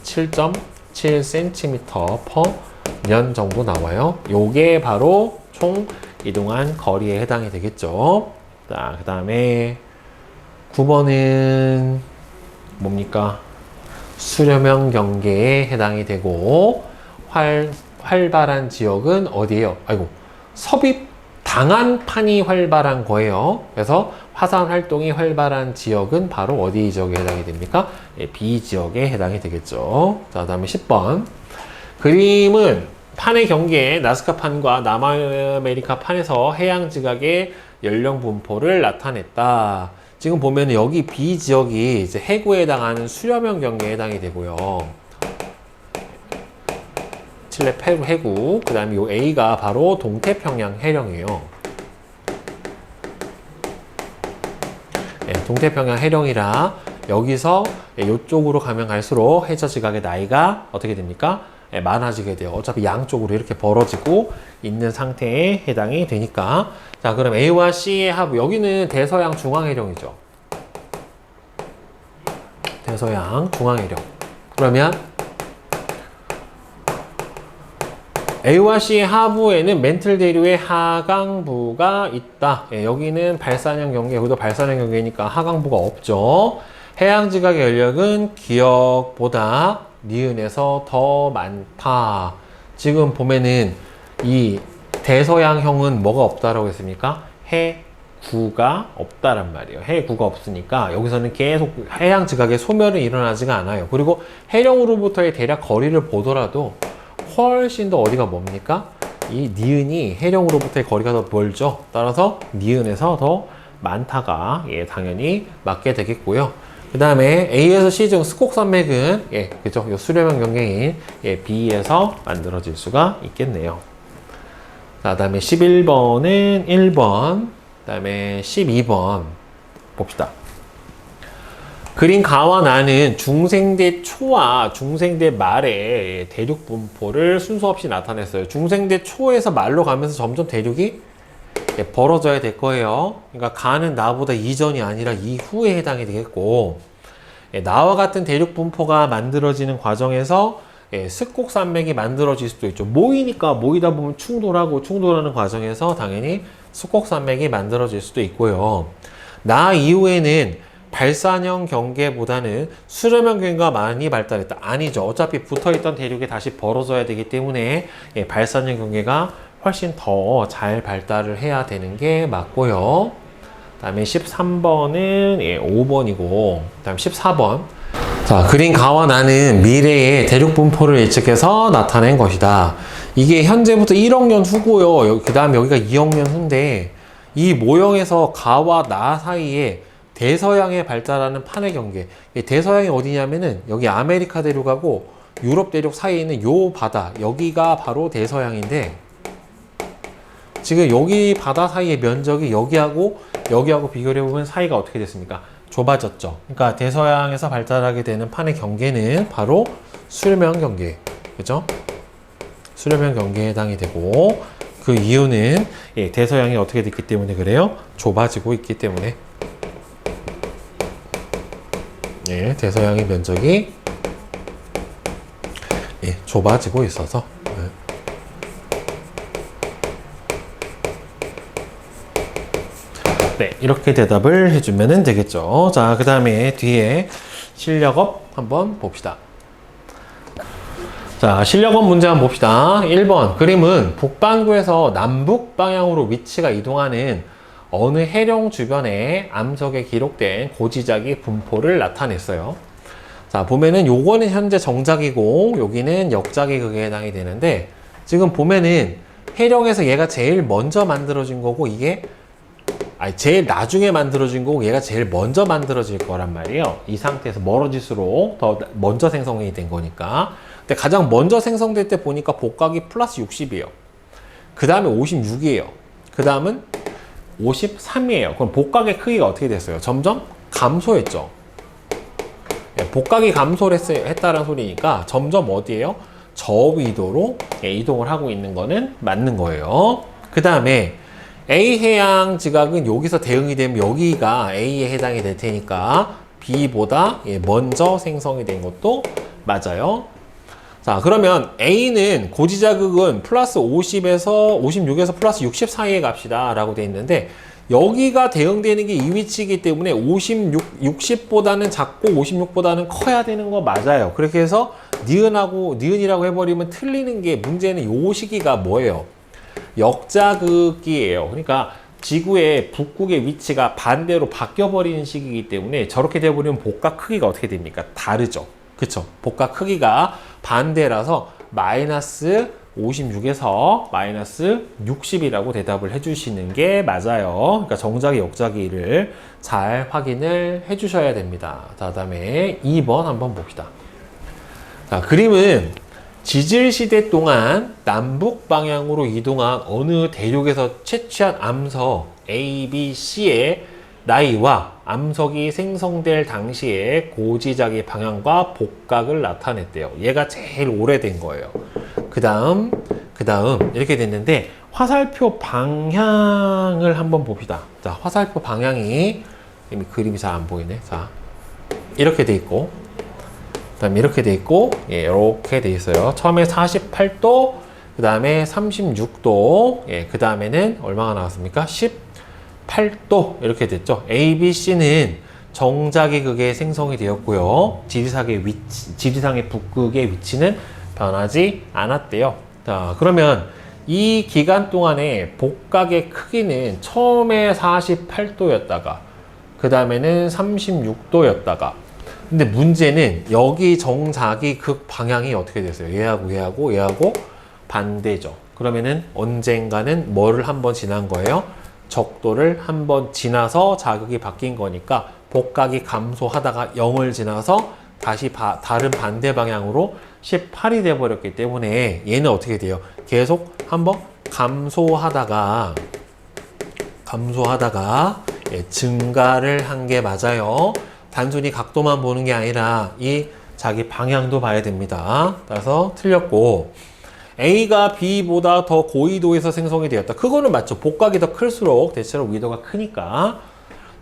7.7cm/년 정도 나와요. 요게 바로 총 이동한 거리에 해당이 되겠죠. 자, 그 다음에 9번은 뭡니까? 수렴형 경계에 해당이 되고, 활발한 지역은 어디예요? 아이고, 섭입 당한판이 활발한 거예요. 그래서 화산 활동이 활발한 지역은 바로 어디 지역에 해당이 됩니까? B 지역에 해당이 되겠죠. 자, 그다음에 10번. 그림은 판의 경계에 나스카판과 남아메리카 판에서 해양 지각의 연령 분포를 나타냈다. 지금 보면 여기 B 지역이 이제 해구에 해당하는 수렴형 경계에 해당이 되고요. 칠레 페루 해구, 그 다음에 요 A가 바로 동태평양 해령이에요. 동태평양 해령이라 여기서 이쪽으로 가면 갈수록 해저 지각의 나이가 어떻게 됩니까? 많아지게 돼요. 어차피 양쪽으로 이렇게 벌어지고 있는 상태에 해당이 되니까. 자, 그럼 A와 C의 합, 여기는 대서양 중앙해령이죠. 대서양 중앙해령. 그러면 A와 C의 하부에는 멘틀 대류의 하강부가 있다. 예, 여기는 발산형 경계, 여기도 발산형 경계니까 하강부가 없죠. 해양 지각의 연력은 기역보다 니은에서 더 많다. 지금 보면은 이 대서양형은 뭐가 없다라고 했습니까? 해구가 없다란 말이에요. 해구가 없으니까 여기서는 계속 해양 지각의 소멸은 일어나지가 않아요. 그리고 해령으로부터의 대략 거리를 보더라도 훨씬 더 어디가 뭡니까? 이 니은이 해령으로부터의 거리가 더 멀죠. 따라서 니은에서 더 많다가 예, 당연히 맞게 되겠고요. 그 다음에 A에서 C 중 스콕산맥은 예, 그죠? 요 수렴형 경계인 예, B에서 만들어질 수가 있겠네요. 그 다음에 11번은 1번, 그 다음에 12번 봅시다. 그린 가와 나는 중생대 초와 중생대 말의 대륙 분포를 순서 없이 나타냈어요. 중생대 초에서 말로 가면서 점점 대륙이 벌어져야 될 거예요. 그러니까 가는 나보다 이전이 아니라 이후에 해당이 되겠고, 나와 같은 대륙 분포가 만들어지는 과정에서 습곡산맥이 만들어질 수도 있죠. 모이니까 모이다 보면 충돌하는 과정에서 당연히 습곡산맥이 만들어질 수도 있고요. 나 이후에는 발산형 경계보다는 수렴형 경계가 많이 발달했다. 아니죠. 어차피 붙어있던 대륙이 다시 벌어져야 되기 때문에 발산형 경계가 훨씬 더 잘 발달을 해야 되는 게 맞고요. 그 다음에 13번은 5번이고, 그 다음 14번. 자, 그린 가와 나는 미래의 대륙 분포를 예측해서 나타낸 것이다. 이게 현재부터 1억 년 후고요. 그 다음 여기가 2억 년 후인데, 이 모형에서 가와 나 사이에 대서양에 발달하는 판의 경계. 대서양이 어디냐면은 여기 아메리카 대륙하고 유럽 대륙 사이에 있는 요 바다, 여기가 바로 대서양인데, 지금 여기 바다 사이의 면적이 여기하고 비교를 해보면 사이가 어떻게 됐습니까? 좁아졌죠. 그러니까 대서양에서 발달하게 되는 판의 경계는 바로 수렴형 경계, 그죠? 수렴형 경계에 해당이 되고, 그 이유는 대서양이 어떻게 됐기 때문에 그래요? 좁아지고 있기 때문에. 대서양의 면적이 좁아지고 있어서. 네, 이렇게 대답을 해주면 되겠죠. 자, 그 다음에 뒤에 실력업 한번 봅시다. 자, 실력업 문제 한번 봅시다. 1번 그림은 북반구에서 남북 방향으로 위치가 이동하는 어느 해령 주변에 암석에 기록된 고지작이 분포를 나타냈어요. 자, 보면은 요거는 현재 정작이고 여기는 역작이 그게 해당이 되는데, 지금 보면은 해령에서 얘가 제일 먼저 만들어진 거고, 이게 제일 나중에 만들어진 거고 얘가 제일 먼저 만들어질 거란 말이에요. 이 상태에서 멀어질수록 더 먼저 생성이 된 거니까. 근데 가장 먼저 생성될 때 보니까 복각이 플러스 60이에요. 그 다음에 56이에요. 그 다음은 53이에요. 그럼 복각의 크기가 어떻게 됐어요? 점점 감소했죠. 복각이 감소를 했다는 소리니까 점점 어디에요? 저위도로 이동을 하고 있는 거는 맞는 거예요. 그 다음에 A 해양 지각은 여기서 대응이 되면 여기가 A에 해당이 될 테니까 B보다 먼저 생성이 된 것도 맞아요. 자, 그러면 A는 고지자극은 플러스 56에서 플러스 60 사이에 갑시다 라고 되어 있는데, 여기가 대응되는 게 이 위치이기 때문에 60보다는 작고 56보다는 커야 되는 거 맞아요. 그렇게 해서 니은이라고 해버리면 틀리는 게, 문제는 요 시기가 뭐예요? 역자극기예요. 그러니까 지구의 북극의 위치가 반대로 바뀌어버리는 시기이기 때문에 저렇게 돼버리면 복각 크기가 어떻게 됩니까? 다르죠. 그쵸? 복각 크기가 반대라서 마이너스 56에서 마이너스 60이라고 대답을 해주시는 게 맞아요. 그러니까 정작이 역자기를 잘 확인을 해주셔야 됩니다. 자, 다음에 2번 한번 봅시다. 자, 그림은 지질시대 동안 남북 방향으로 이동한 어느 대륙에서 채취한 암석 A, B, C의 나이와 암석이 생성될 당시의 고지작의 방향과 복각을 나타냈대요. 얘가 제일 오래된 거예요. 그 다음 이렇게 됐는데, 화살표 방향을 한번 봅시다. 자, 화살표 방향이 이미 그림이 잘 안 보이네. 자, 이렇게 돼 있고, 그 다음에 이렇게 돼 있고, 이렇게 돼 있어요. 처음에 48도, 그 다음에 36도, 예, 그 다음에는 얼마가 나왔습니까? 18도 이렇게 됐죠. A, B, C는 정자기 극에 생성이 되었고요. 지리상의 북극의 위치는 변하지 않았대요. 자, 그러면 이 기간 동안에 복각의 크기는 처음에 48도였다가 그 다음에는 36도였다가 근데 문제는 여기 정자기 극 방향이 어떻게 됐어요? 얘하고 반대죠. 그러면은 언젠가는 뭐를 한번 지난 거예요? 적도를 한번 지나서 자극이 바뀐 거니까 복각이 감소하다가 0을 지나서 다시 다른 반대 방향으로 18이 돼 버렸기 때문에 얘는 어떻게 돼요? 계속 한번 감소하다가 예, 증가를 한 게 맞아요. 단순히 각도만 보는 게 아니라 이 자기 방향도 봐야 됩니다. 따라서 틀렸고 A가 B보다 더 고위도에서 생성이 되었다. 그거는 맞죠. 복각이 더 클수록 대체로 위도가 크니까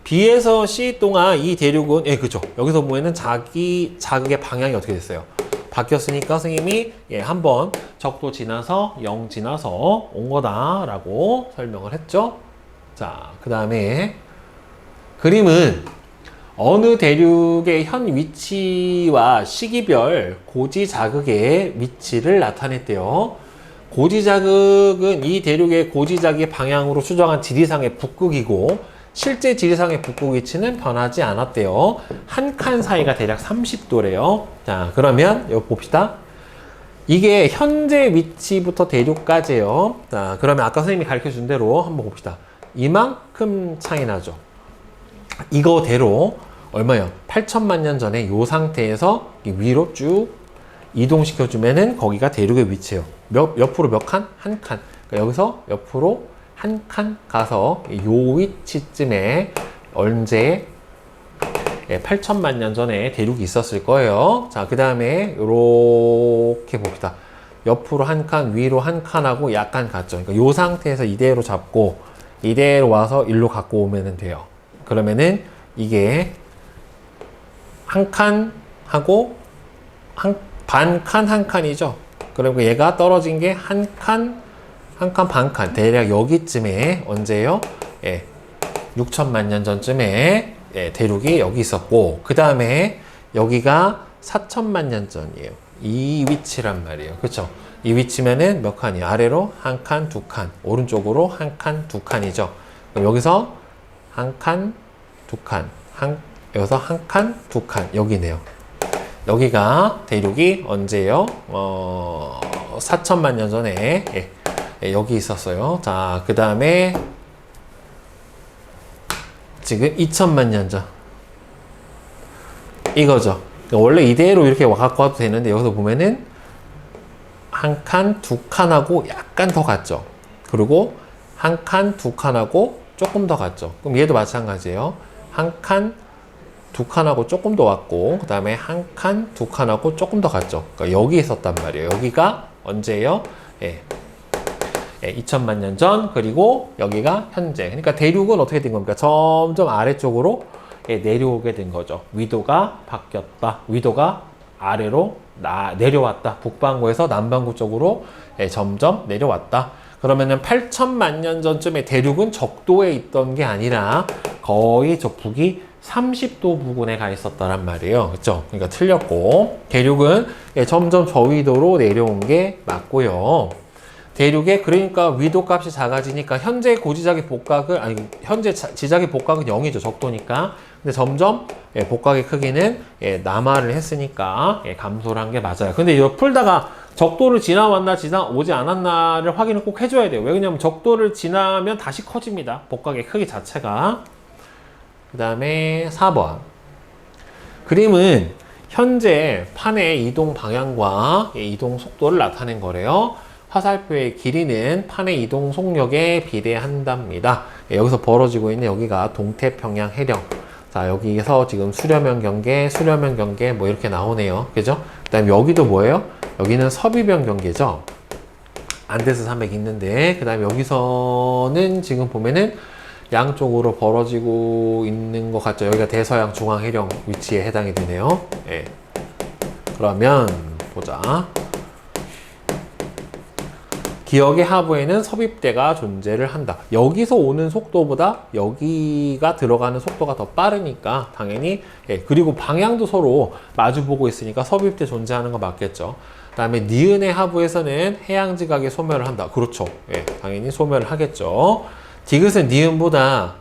B에서 C 동안 이 대륙은 예, 그죠. 여기서 보면은 자극의 방향이 어떻게 됐어요? 바뀌었으니까 선생님이 예, 한번 적도 지나서 0 지나서 온 거다라고 설명을 했죠. 자, 그 다음에 그림은 어느 대륙의 현 위치와 시기별 고지 자극의 위치를 나타냈대요. 고지 자극은 이 대륙의 고지 자극의 방향으로 추정한 지리상의 북극이고 실제 지리상의 북극 위치는 변하지 않았대요. 한 칸 사이가 대략 30도래요. 자, 그러면 여기 봅시다. 이게 현재 위치부터 대륙까지예요. 자, 그러면 아까 선생님이 가르쳐 준 대로 한번 봅시다. 이만큼 차이 나죠. 이거대로 얼마요? 8천만 년 전에 이 상태에서 위로 쭉 이동시켜주면은 거기가 대륙의 위치예요. 옆으로 몇 칸? 한 칸. 그러니까 여기서 옆으로 한 칸 가서 이 위치쯤에 언제 8천만 년 전에 대륙이 있었을 거예요. 자, 그 다음에 이렇게 봅시다. 옆으로 한 칸, 위로 한 칸하고 약간 갔죠. 그러니까 이 상태에서 이대로 잡고 이대로 와서 일로 갖고 오면 돼요. 그러면은 이게 한 칸 하고 반 칸 한 칸이죠. 그리고 얘가 떨어진 게 한 칸 반 칸. 대략 여기쯤에 언제요? 예, 6천만 년 전쯤에 예, 대륙이 여기 있었고 그 다음에 여기가 4천만 년 전이에요. 이 위치란 말이에요. 그렇죠? 이 위치면은 몇 칸이에요? 아래로 한 칸, 두 칸, 오른쪽으로 한 칸, 두 칸이죠. 여기서 한 칸, 두 칸, 여기서 한 칸, 두 칸, 여기네요. 여기가 대륙이 언제예요? 4천만 년 전에 예, 여기 있었어요. 자, 그 다음에 지금 2천만 년 전 이거죠. 원래 이대로 이렇게 갖고 와도 되는데 여기서 보면은 한 칸, 두 칸하고 약간 더 갔죠. 그리고 한 칸, 두 칸하고 조금 더 갔죠. 그럼 얘도 마찬가지예요. 한 칸, 두 칸하고 조금 더 왔고 그 다음에 한 칸, 두 칸하고 조금 더 갔죠. 그러니까 여기 있었단 말이에요. 여기가 언제예요? 예. 2천만 년 전, 그리고 여기가 현재. 그러니까 대륙은 어떻게 된 겁니까? 점점 아래쪽으로 내려오게 된 거죠. 위도가 바뀌었다. 위도가 아래로 내려왔다. 북반구에서 남반구 쪽으로 점점 내려왔다. 그러면은 8천만 년 전쯤에 대륙은 적도에 있던 게 아니라 거의 저 북이 30도 부근에 가 있었다란 말이에요. 그렇죠? 그러니까 틀렸고 대륙은 점점 저위도로 내려온 게 맞고요. 대륙에 그러니까 위도 값이 작아지니까 현재 고지작의 복각을 현재 지작의 복각은 0이죠. 적도니까. 근데 점점 복각의 크기는 남하를 했으니까 감소를 한 게 맞아요. 근데 이거 풀다가 적도를 지나왔나 지나오지 않았나를 확인을 꼭 해줘야 돼요. 왜냐면 적도를 지나면 다시 커집니다. 복각의 크기 자체가. 그 다음에 4번 그림은 현재 판의 이동 방향과 이동 속도를 나타낸 거래요. 화살표의 길이는 판의 이동 속력에 비례한답니다. 여기서 벌어지고 있는 여기가 동태평양 해령. 자, 여기에서 지금 수려면 경계 뭐 이렇게 나오네요. 그죠? 그 다음에 여기도 뭐예요? 여기는 서비변 경계죠. 안데스 산맥이 있는데 그 다음에 여기서는 지금 보면은 양쪽으로 벌어지고 있는 것 같죠. 여기가 대서양 중앙 해령 위치에 해당이 되네요. 예. 그러면 보자. 기역의 하부에는 섭입대가 존재를 한다. 여기서 오는 속도보다 여기가 들어가는 속도가 더 빠르니까 당연히 그리고 방향도 서로 마주보고 있으니까 섭입대 존재하는 거 맞겠죠. 그 다음에 니은의 하부에서는 해양지각에 소멸을 한다. 그렇죠. 당연히 소멸을 하겠죠. 디귿은 니은보다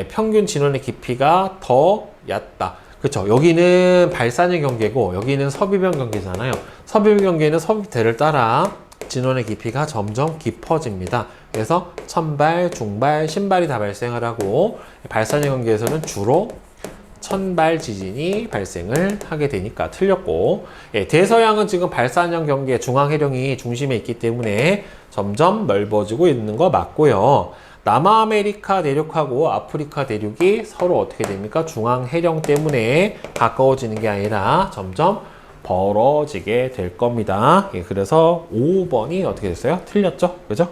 평균 진원의 깊이가 더 얕다. 그렇죠. 여기는 발산의 경계고 여기는 섭입형 경계잖아요. 섭입형 경계는 섭입대를 따라 진원의 깊이가 점점 깊어집니다. 그래서 천발, 중발, 신발이 다 발생을 하고 발산의 경계에서는 주로 천발 지진이 발생을 하게 되니까 틀렸고, 대서양은 지금 발산형 경계 중앙해령이 중심에 있기 때문에 점점 넓어지고 있는 거 맞고요. 남아메리카 대륙하고 아프리카 대륙이 서로 어떻게 됩니까? 중앙해령 때문에 가까워지는 게 아니라 점점 벌어지게 될 겁니다. 그래서 5번이 어떻게 됐어요? 틀렸죠? 그죠?